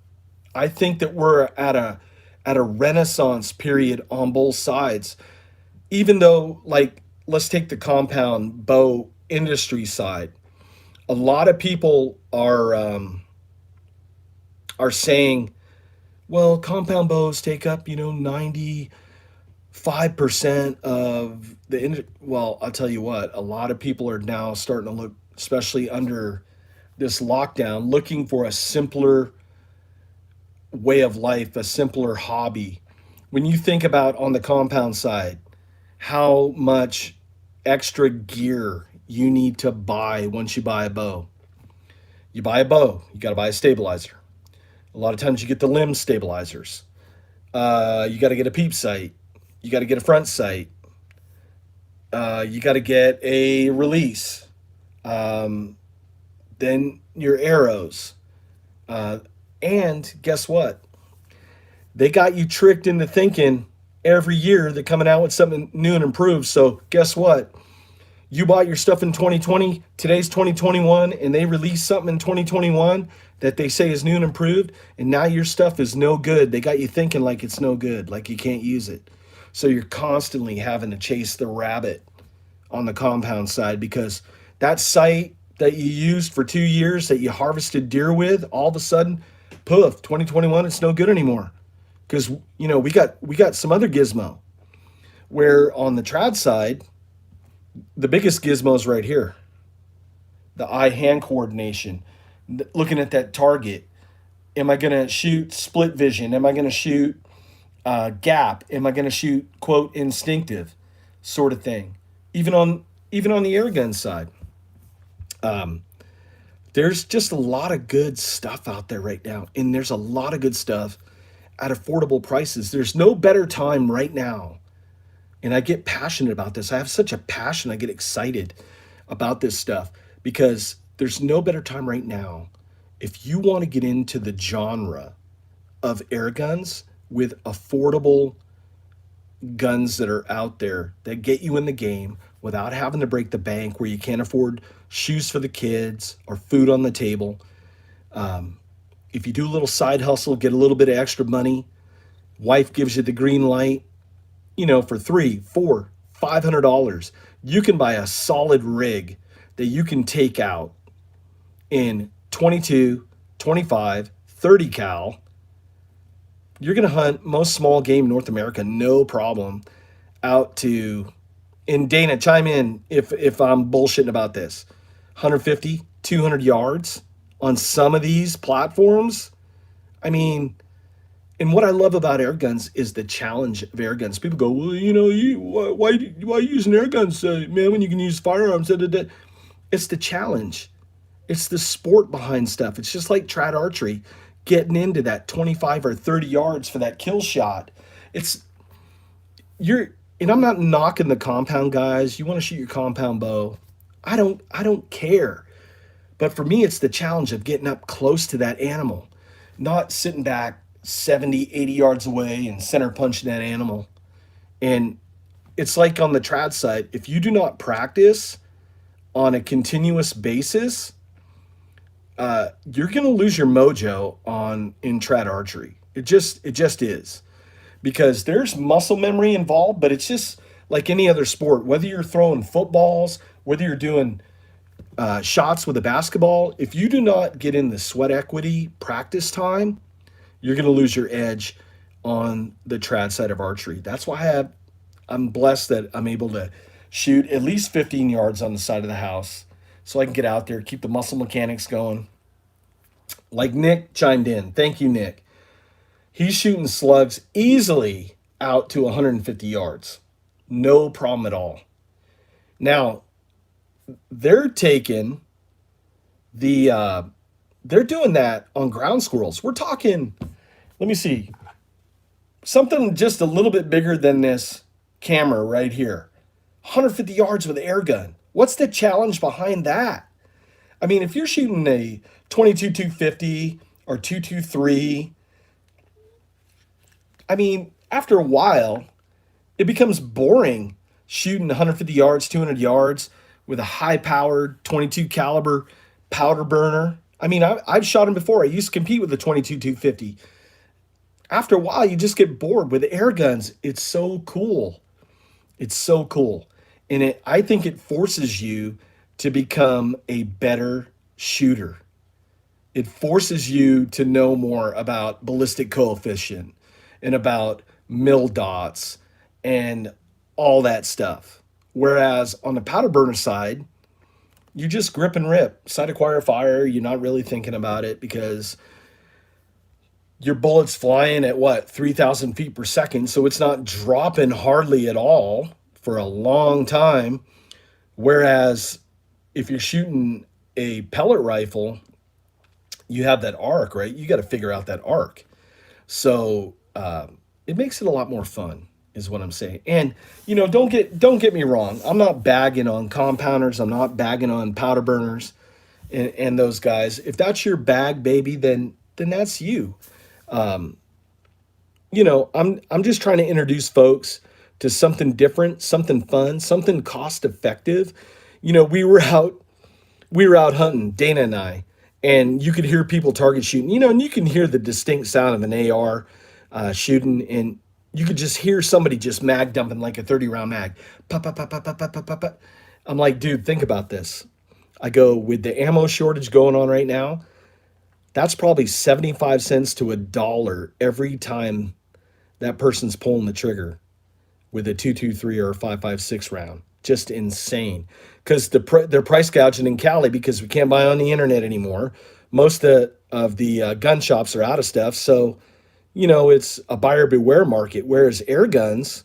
I think that we're at a renaissance period on both sides. Even though, like, let's take the compound bow industry side. A lot of people are saying, well, compound bows take up 95% of the well, I'll tell you what, a lot of people are now starting to look, especially under this lockdown, looking for a simpler way of life, a simpler hobby. When you think about on the compound side, how much extra gear you need to buy once you buy a bow. You buy a bow, you got to buy a stabilizer. A lot of times you get the limb stabilizers. You got to get a peep sight. You got to get a front sight. You got to get a release. Then your arrows. And guess what? They got you tricked into thinking every year they're coming out with something new and improved. So guess what? You bought your stuff in 2020, today's 2021, and they release something in 2021 that they say is new and improved, and now your stuff is no good. They got you thinking like it's no good, like you can't use it. So you're constantly having to chase the rabbit on the compound side, because that sight that you used for 2 years that you harvested deer with, all of a sudden, poof, 2021, it's no good anymore. Because we got some other gizmo where on the trad side, the biggest gizmo is right here. The eye-hand coordination, looking at that target. Am I going to shoot split vision? Am I going to shoot gap? Am I going to shoot, quote, instinctive sort of thing? Even on the air gun side. There's just a lot of good stuff out there right now. And there's a lot of good stuff at affordable prices. There's no better time right now. And I get passionate about this. I have such a passion. I get excited about this stuff because there's no better time right now. If you want to get into the genre of air guns with affordable guns that are out there that get you in the game without having to break the bank, where you can't afford shoes for the kids or food on the table. If you do a little side hustle, get a little bit of extra money, wife gives you the green light, for $300, $400, $500, you can buy a solid rig that you can take out in 22, 25, 30 cal. You're going to hunt most small game in North America, no problem, out to, and Dana, chime in if I'm bullshitting about this, 150, 200 yards on some of these platforms. I mean, and what I love about air guns is the challenge of air guns. People go, well, why using air guns, man, when you can use firearms? Da, da, da. It's the challenge. It's the sport behind stuff. It's just like trad archery, getting into that 25 or 30 yards for that kill shot. It's you're and I'm not knocking the compound guys. You want to shoot your compound bow. I don't care. But for me, it's the challenge of getting up close to that animal, not sitting back 70, 80 yards away and center punching that animal. And it's like on the trad side, if you do not practice on a continuous basis, you're going to lose your mojo on in trad archery. It just is, because there's muscle memory involved, but it's just like any other sport. Whether you're throwing footballs, whether you're doing shots with a basketball, if you do not get in the sweat equity practice time, you're going to lose your edge on the trad side of archery. That's why I'm blessed that I'm able to shoot at least 15 yards on the side of the house so I can get out there, keep the muscle mechanics going. Like Nick chimed in. Thank you, Nick. He's shooting slugs easily out to 150 yards. No problem at all. Now, they're taking they're doing that on ground squirrels. We're talking, let me see, something just a little bit bigger than this camera right here. 150 yards with an air gun. What's the challenge behind that? I mean, if you're shooting a 22-250 or 223, I mean, after a while, it becomes boring shooting 150 yards, 200 yards with a high-powered 22 caliber powder burner. I mean, I've shot them before. I used to compete with the 22-250. After a while, you just get bored with air guns. It's so cool. It's so cool. And I think it forces you to become a better shooter. It forces you to know more about ballistic coefficient and about mil dots and all that stuff. Whereas on the powder burner side, you just grip and rip. Sight acquire fire, you're not really thinking about it because your bullet's flying at what, 3,000 feet per second. So it's not dropping hardly at all for a long time. Whereas if you're shooting a pellet rifle, you have that arc, right? You got to figure out that arc. So it makes it a lot more fun, is what I'm saying. And don't get me wrong. I'm not bagging on compounders. I'm not bagging on powder burners and those guys. If that's your bag, baby, then that's you. I'm just trying to introduce folks to something different, something fun, something cost effective. We were out hunting, Dana and I, and you could hear people target shooting, and you can hear the distinct sound of an AR shooting, and you could just hear somebody just mag dumping like a 30-round mag. Pop, pop, pop, pop, pop, pop, pop, pop. I'm like, dude, think about this. I go, with the ammo shortage going on right now, that's probably 75 cents to $1 every time that person's pulling the trigger with a 223 or a 5.56 round. Just insane. Because they're price gouging in Cali because we can't buy on the internet anymore. Most of the gun shops are out of stuff. So, it's a buyer beware market. Whereas air guns,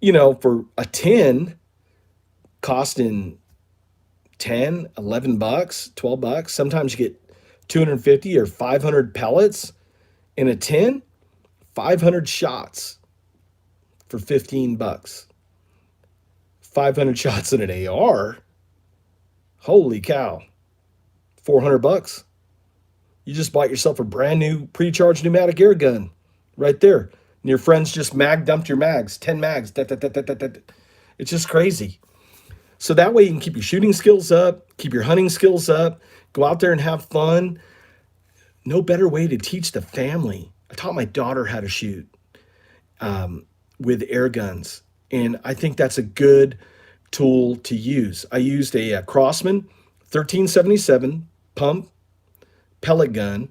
for a 10 costing 10, 11 bucks, 12 bucks, sometimes you get 250 or 500 pellets in a 10, 500 shots for 15 bucks. 500 shots in an AR. Holy cow. 400 bucks. You just bought yourself a brand new pre-charged pneumatic air gun right there. And your friends just mag dumped your mags, 10 mags. It's just crazy. So that way you can keep your shooting skills up, keep your hunting skills up, go out there and have fun. No better way to teach the family. I taught my daughter how to shoot with air guns. And I think that's a good tool to use. I used a Crossman 1377 pump pellet gun,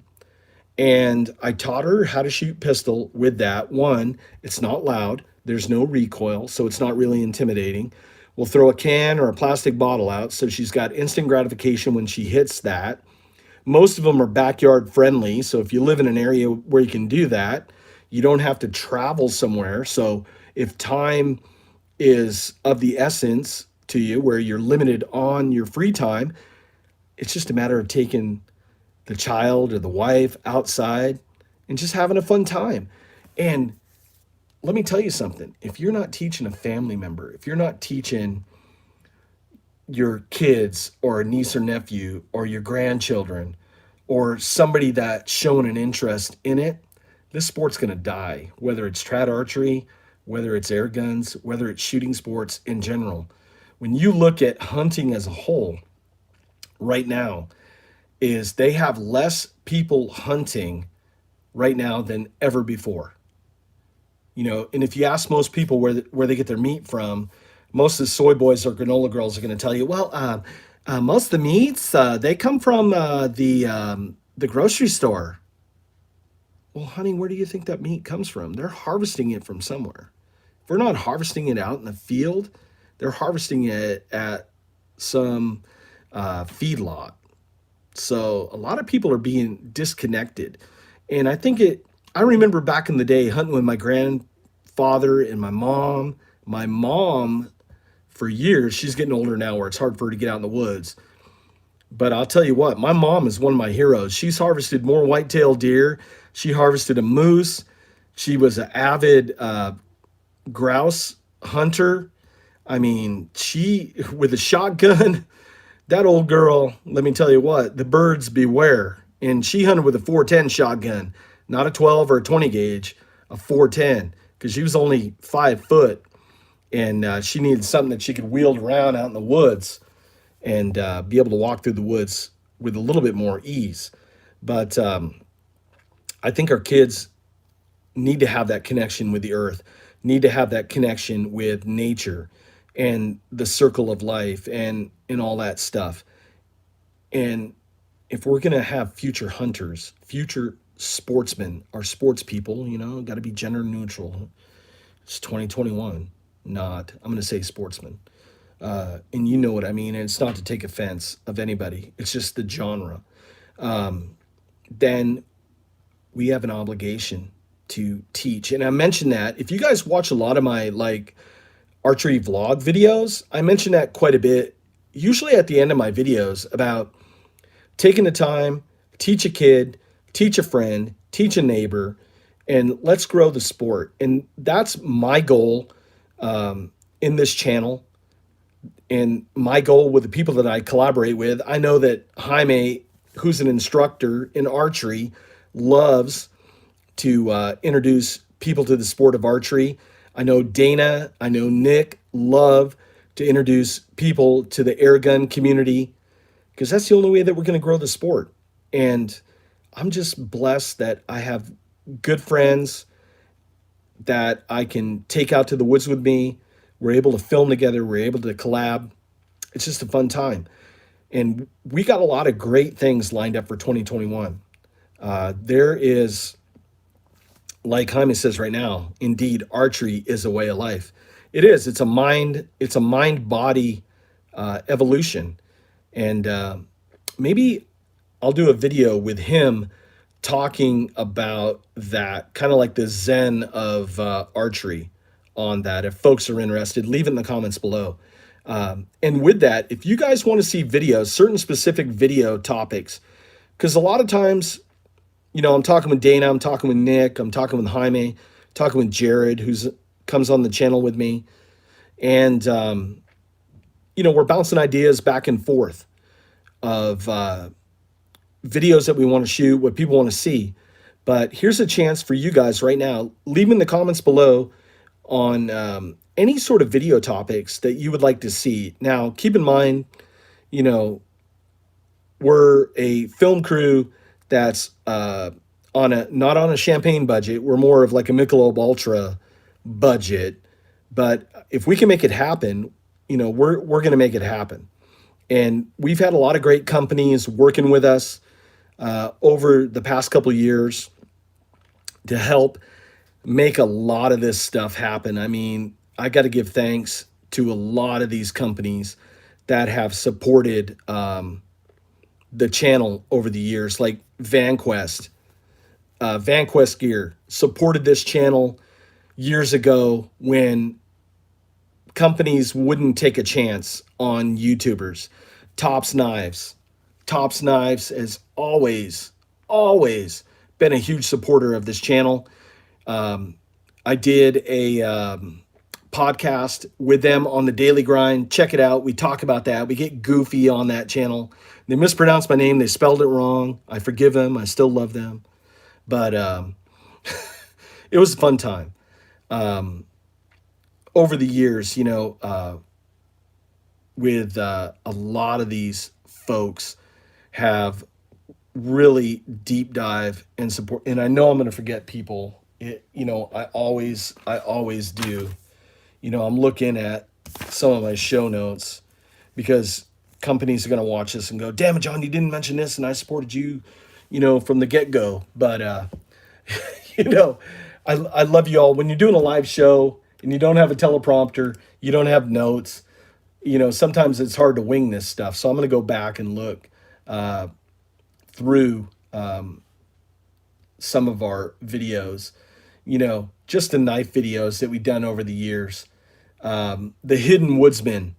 and I taught her how to shoot pistol with that. One, it's not loud. There's no recoil, so it's not really intimidating. We'll throw a can or a plastic bottle out, so she's got instant gratification when she hits that. Most of them are backyard friendly. So if you live in an area where you can do that, you don't have to travel somewhere. So if time is of the essence to you, where you're limited on your free time, it's just a matter of taking the child or the wife outside and just having a fun time. And let me tell you something, if you're not teaching a family member, if you're not teaching your kids or a niece or nephew or your grandchildren or somebody that's showing an interest in it, this sport's going to die, whether it's trad archery, whether it's air guns, whether it's shooting sports in general. When you look at hunting as a whole right now, is they have less people hunting right now than ever before. And if you ask most people where they get their meat from, most of the soy boys or granola girls are going to tell you, well, most of the meats they come from the grocery store. Well, honey, where do you think that meat comes from? They're harvesting it from somewhere. If we're not harvesting it out in the field, they're harvesting it at some feedlot. So a lot of people are being disconnected. And I remember back in the day hunting with my grandfather and my mom. My mom, for years, she's getting older now where it's hard for her to get out in the woods. But I'll tell you what, my mom is one of my heroes. She's harvested more white-tailed deer. She harvested a moose. She was an avid grouse hunter. I mean, she, with a shotgun, that old girl, let me tell you what, the birds beware. And she hunted with a 410 shotgun, not a 12 or a 20 gauge, a 410, because she was only 5 foot and she needed something that she could wield around out in the woods and be able to walk through the woods with a little bit more ease. But I think our kids need to have that connection with the earth, need to have that connection with nature and the circle of life and all that stuff. And if we're going to have future hunters, future sportsmen, or sports people, got to be gender neutral. It's 2021, not, I'm going to say sportsman. And you know what I mean. And it's not to take offense of anybody, it's just the genre. Then we have an obligation to teach. And I mentioned that if you guys watch a lot of my archery vlog videos, I mention that quite a bit, usually at the end of my videos, about taking the time, teach a kid, teach a friend, teach a neighbor, and let's grow the sport. And that's my goal in this channel. And my goal with the people that I collaborate with. I know that Jaime, who's an instructor in archery, loves to introduce people to the sport of archery. I know Dana, I know Nick love to introduce people to the air gun community, because that's the only way that we're going to grow the sport. And I'm just blessed that I have good friends that I can take out to the woods with me. We're able to film together. We're able to collab. It's just a fun time. And we got a lot of great things lined up for 2021. There is, like Jaime says right now, indeed, archery is a way of life. It is. It's a mind-body evolution. And maybe I'll do a video with him talking about that, kind of like the Zen of archery on that. If folks are interested, leave it in the comments below. And with that, if you guys want to see videos, certain specific video topics, because a lot of times, I'm talking with Dana, I'm talking with Nick, I'm talking with Jaime, talking with Jared, who's comes on the channel with me. And, we're bouncing ideas back and forth of videos that we want to shoot, what people want to see. But here's a chance for you guys right now. Leave in the comments below on any sort of video topics that you would like to see. Now, keep in mind, we're a film crew that's not on a champagne budget. We're more of like a Michelob Ultra budget. But if we can make it happen, we're going to make it happen. And we've had a lot of great companies working with us over the past couple of years to help make a lot of this stuff happen. I mean, I got to give thanks to a lot of these companies that have supported the channel over the years, like VanQuest Gear supported this channel years ago when companies wouldn't take a chance on YouTubers. Tops Knives. Tops Knives has always been a huge supporter of this channel. I did a podcast with them on the Daily Grind. Check it out. We talk about that. We get goofy on that channel. They mispronounced my name. They spelled it wrong. I forgive them. I still love them. But it was a fun time. Over the years, with a lot of these folks have really deep dive and support. And I know I'm going to forget people. I always do. I'm looking at some of my show notes because companies are going to watch this and go, damn it, John, you didn't mention this. And I supported you, from the get go. But, you know, I love you all. When you're doing a live show and you don't have a teleprompter, you don't have notes, sometimes it's hard to wing this stuff. So I'm going to go back and look through some of our videos, just the knife videos that we've done over the years. The Hidden Woodsman.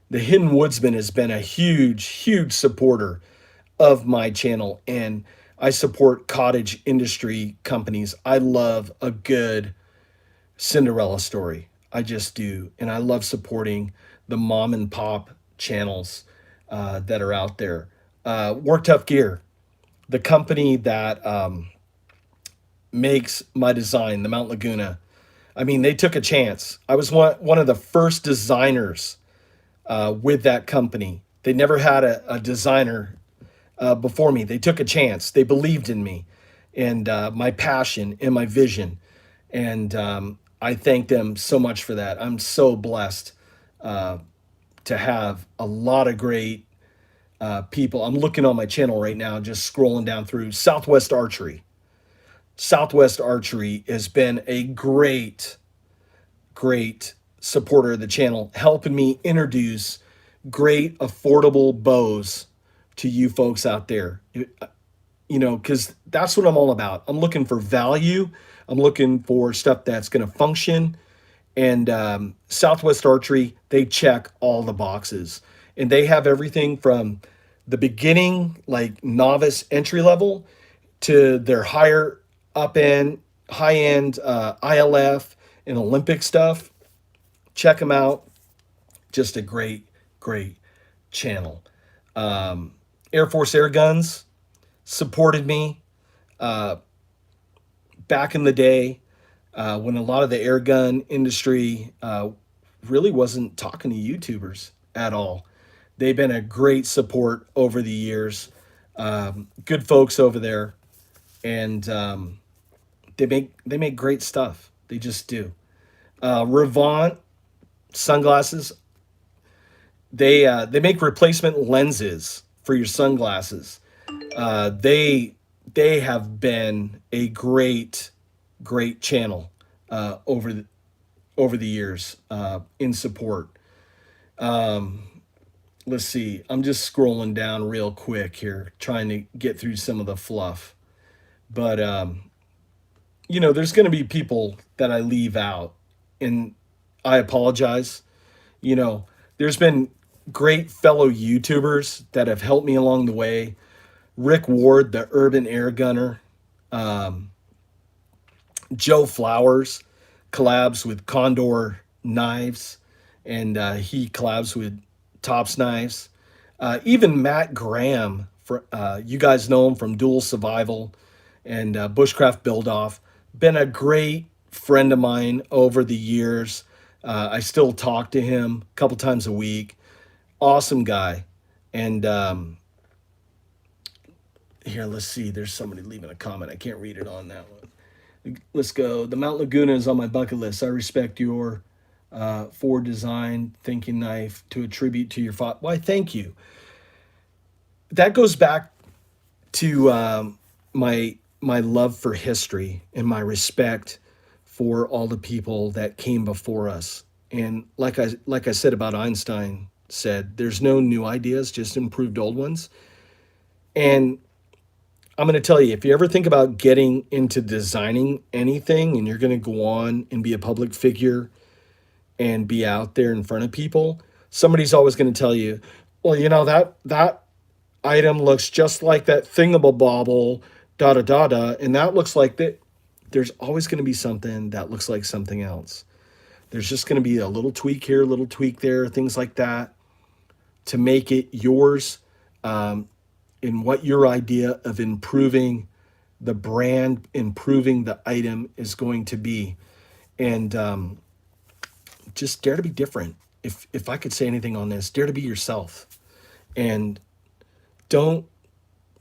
The Hidden Woodsman has been a huge supporter of my channel, and I support cottage industry companies. I love a good Cinderella story. I just do. And I love supporting the mom and pop channels that are out there. Work Tough Gear, the company that makes my design, the Mount Laguna. I mean, they took a chance. I was one of the first designers with that company. They never had a designer before me. They took a chance. They believed in me and my passion and my vision. And I thank them so much for that. I'm so blessed to have a lot of great people. I'm looking on my channel right now, just scrolling down through Southwest Archery. Southwest Archery has been a great supporter of the channel, helping me introduce great affordable bows to you folks out there. Because that's what I'm all about. I'm looking for value. I'm looking for stuff that's going to function. And Southwest Archery, they check all the boxes. And they have everything from the beginning, like novice entry level, to their higher up end, high end ILF and Olympic stuff. Check them out. Just a great channel. Air Force Air Guns supported me back in the day when a lot of the air gun industry really wasn't talking to YouTubers at all. They've been a great support over the years. Good folks over there, and they make great stuff. They just do. Revant sunglasses. They make replacement lenses for your sunglasses. They have been a great channel over the years in support. Let's see. I'm just scrolling down real quick here, trying to get through some of the fluff. But there's going to be people that I leave out, and I apologize. There's been great fellow YouTubers that have helped me along the way. Rick Ward, the Urban Air Gunner. Joe Flowers collabs with Condor Knives, and he collabs with Tops Knives. Even Matt Graham, you guys know him from Dual Survival and Bushcraft Build-Off. Been a great friend of mine over the years. I still talk to him a couple times a week. Awesome guy. And here, let's see. There's somebody leaving a comment. I can't read it on that one. Let's go. The Mount Laguna is on my bucket list. I respect your Ford design thinking knife to attribute to your father. Why, thank you. That goes back to my love for history and my respect for all the people that came before us. And like I said about Einstein said, there's no new ideas, just improved old ones. And I'm going to tell you, if you ever think about getting into designing anything and you're going to go on and be a public figure and be out there in front of people, somebody's always going to tell you, well, that item looks just like that thingamabobble, da da da da, and that looks like that. There's always going to be something that looks like something else. There's just going to be a little tweak here, a little tweak there, things like that to make it yours, in what your idea of improving the brand, improving the item is going to be. And just dare to be different. If I could say anything on this, dare to be yourself. And don't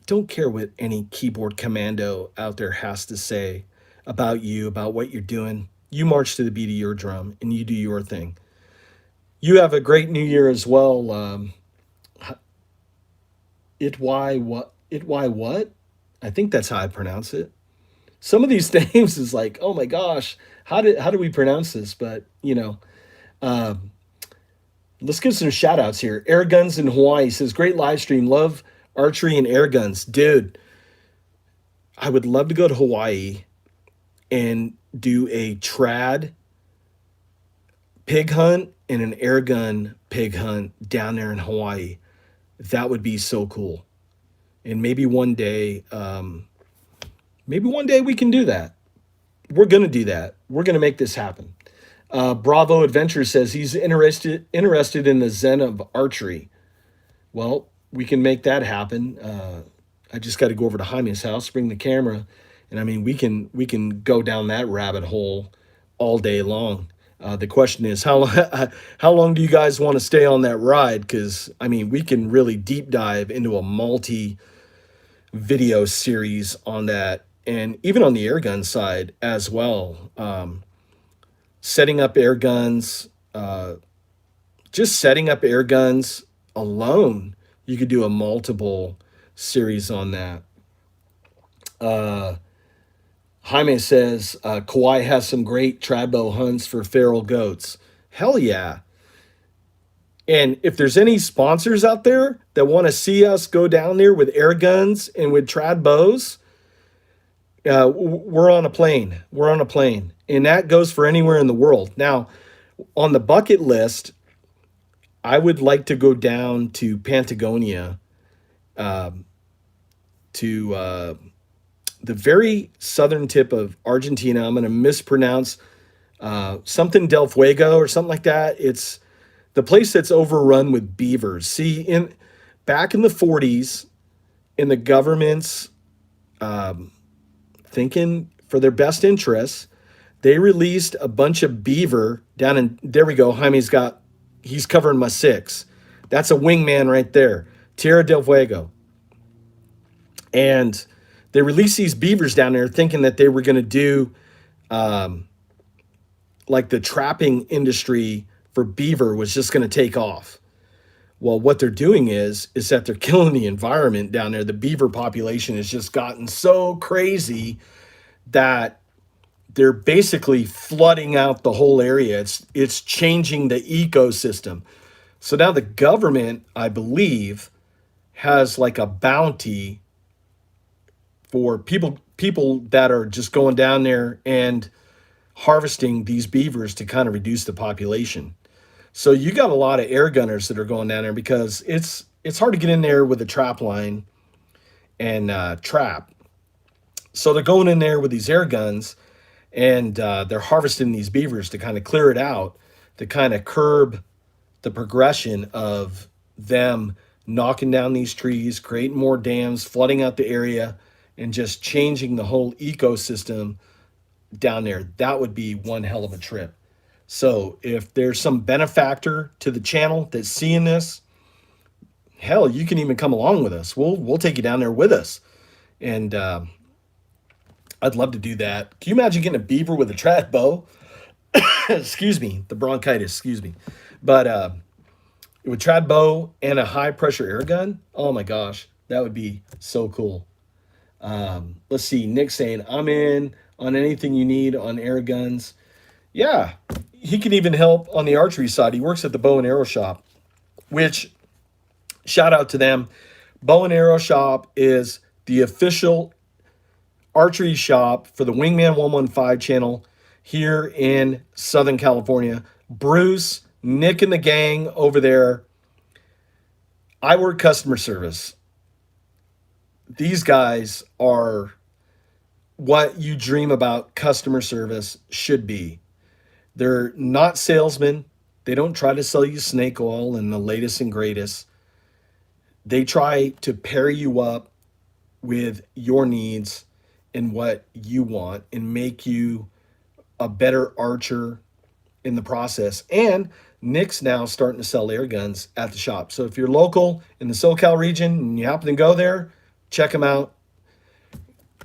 don't care what any keyboard commando out there has to say about you, about what you're doing. You march to the beat of your drum and you do your thing. You have a great new year as well. It why what? I think that's how I pronounce it. Some of these names is like, oh my gosh, how do we pronounce this? But let's give some shout outs here. Air Guns in Hawaii says, great live stream. Love archery and air guns. Dude, I would love to go to Hawaii and do a trad pig hunt and an air gun pig hunt down there in Hawaii. That would be so cool. And maybe one day we can do that. We're gonna do that. We're gonna make this happen. Bravo Adventure says he's interested in the Zen of archery. Well, we can make that happen. I just got to go over to Jaime's house, bring the camera, and I mean we can go down that rabbit hole all day long. The question is how long do you guys want to stay on that ride? Because I mean we can really deep dive into a multi video series on that, and even on the air gun side as well. Setting up air guns, just setting up air guns alone, you could do a multiple series on that. Jaime says Kauai has some great tradbow hunts for feral goats. Hell yeah. And if there's any sponsors out there that want to see us go down there with air guns and with trad bows, we're on a plane. We're on a plane. And that goes for anywhere in the world. Now, on the bucket list, I would like to go down to Patagonia, to the very southern tip of Argentina. I'm going to mispronounce something Del Fuego or something like that. It's the place that's overrun with beavers. See, back in the 40s, in the government's thinking for their best interests, they released a bunch of beaver down in, there we go. He's covering my six. That's a wingman right there. Tierra del Fuego. And they released these beavers down there thinking that they were going to do like the trapping industry for beaver was just going to take off. Well, what they're doing is that they're killing the environment down there. The beaver population has just gotten so crazy that they're basically flooding out the whole area. It's changing the ecosystem. So now the government, I believe, has like a bounty for people that are just going down there and harvesting these beavers to kind of reduce the population. So you got a lot of air gunners that are going down there because it's hard to get in there with a trap line and trap. So they're going in there with these air guns and they're harvesting these beavers to kind of clear it out, to kind of curb the progression of them knocking down these trees, creating more dams, flooding out the area, and just changing the whole ecosystem down there. That would be one hell of a trip. So if there's some benefactor to the channel that's seeing this, hell, you can even come along with us. We'll take you down there with us. And I'd love to do that. Can you imagine getting a beaver with a trad bow? Excuse me, the bronchitis, excuse me. But with trad bow and a high pressure air gun, oh my gosh, that would be so cool. Let's see, Nick saying, I'm in on anything you need on air guns. Yeah, he can even help on the archery side. He works at the bow and arrow shop, which shout out to them. Bow and Arrow Shop is the official archery shop for the Wingman115 channel here in Southern California. Bruce, Nick, and the gang over there, I work customer service. These guys are what you dream about customer service should be. They're not salesmen. They don't try to sell you snake oil and the latest and greatest. They try to pair you up with your needs and what you want and make you a better archer in the process. And Nick's now starting to sell air guns at the shop. So if you're local in the SoCal region and you happen to go there, check them out.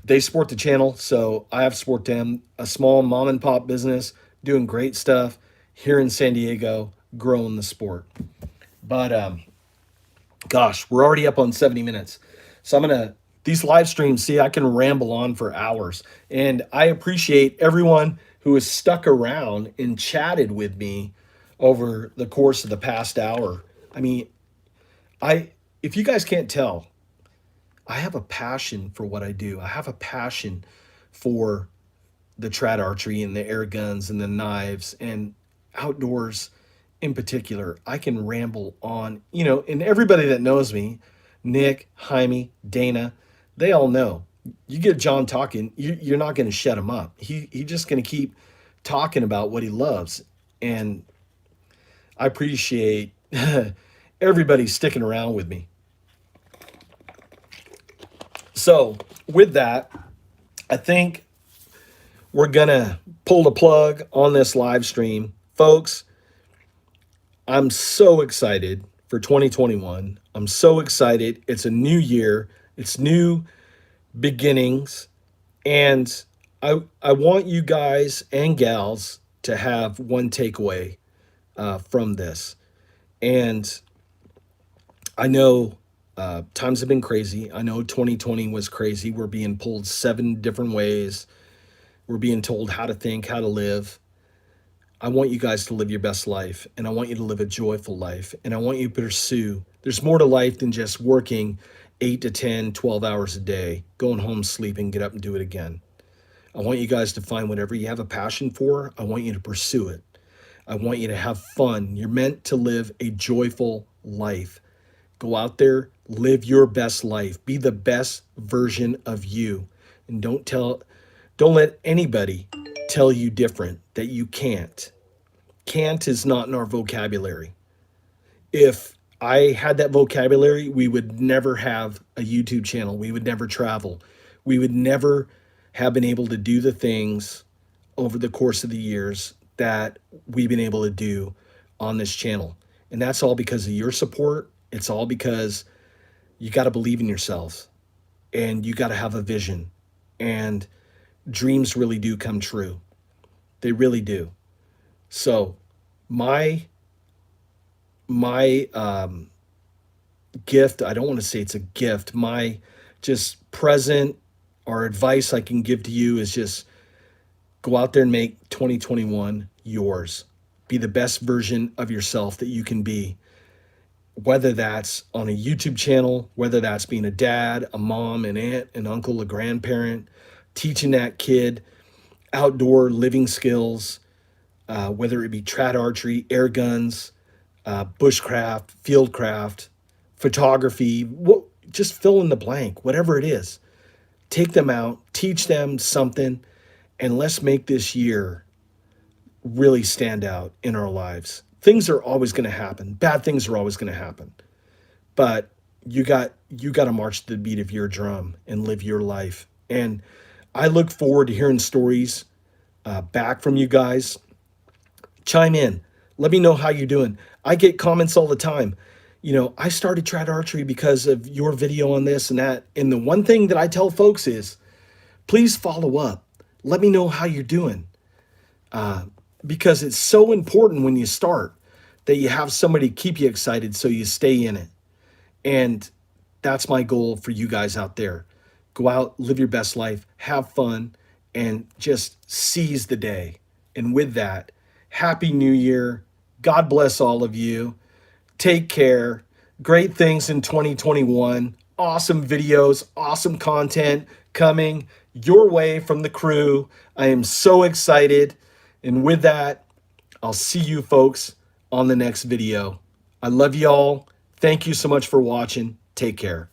They support the channel, so I have to support them. A small mom and pop business doing great stuff here in San Diego, growing the sport. But gosh, we're already up on 70 minutes. So I'm going to, these live streams, see, I can ramble on for hours. And I appreciate everyone who has stuck around and chatted with me over the course of the past hour. I mean, if you guys can't tell, I have a passion for what I do. I have a passion for the trad archery and the air guns and the knives and outdoors in particular. I can ramble on, and everybody that knows me, Nick, Jaime, Dana, they all know. You get John talking, you're not going to shut him up. He's just going to keep talking about what he loves. And I appreciate everybody sticking around with me. So with that, I think we're going to pull the plug on this live stream. Folks, I'm so excited for 2021. I'm so excited. It's a new year. It's new beginnings. And I want you guys and gals to have one takeaway from this. And I know times have been crazy. I know 2020 was crazy. We're being pulled 7 different ways. We're being told how to think, how to live. I want you guys to live your best life, and I want you to live a joyful life, and I want you to pursue. There's more to life than just working 8 to 10, 12 hours a day, going home, sleeping, get up and do it again. I want you guys to find whatever you have a passion for. I want you to pursue it. I want you to have fun. You're meant to live a joyful life. Go out there, live your best life. Be the best version of you. And don't let anybody tell you different, that you can't. Can't is not in our vocabulary. If I had that vocabulary, we would never have a YouTube channel. We would never travel. We would never have been able to do the things over the course of the years that we've been able to do on this channel. And that's all because of your support. It's all because you got to believe in yourself and you got to have a vision, and dreams really do come true. They really do. So my gift, I don't want to say it's a gift, my just present or advice I can give to you is just go out there and make 2021 yours. Be the best version of yourself that you can be. Whether that's on a YouTube channel, whether that's being a dad, a mom, an aunt, an uncle, a grandparent, teaching that kid outdoor living skills, whether it be trad archery, air guns, bushcraft, fieldcraft, photography, just fill in the blank, whatever it is. Take them out, teach them something, and let's make this year really stand out in our lives. Things are always going to happen. Bad things are always going to happen. But you got to march to the beat of your drum and live your life. And I look forward to hearing stories back from you guys. Chime in. Let me know how you're doing. I get comments all the time. I started trad archery because of your video on this and that. And the one thing that I tell folks is, please follow up. Let me know how you're doing. Because it's so important when you start that you have somebody keep you excited so you stay in it. And that's my goal for you guys out there. Go out, live your best life, have fun, and just seize the day. And with that, Happy New Year. God bless all of you. Take care. Great things in 2021. awesome videos, awesome content coming your way from the crew. I am so excited. And with that, I'll see you folks on the next video. I love y'all. Thank you so much for watching. Take care.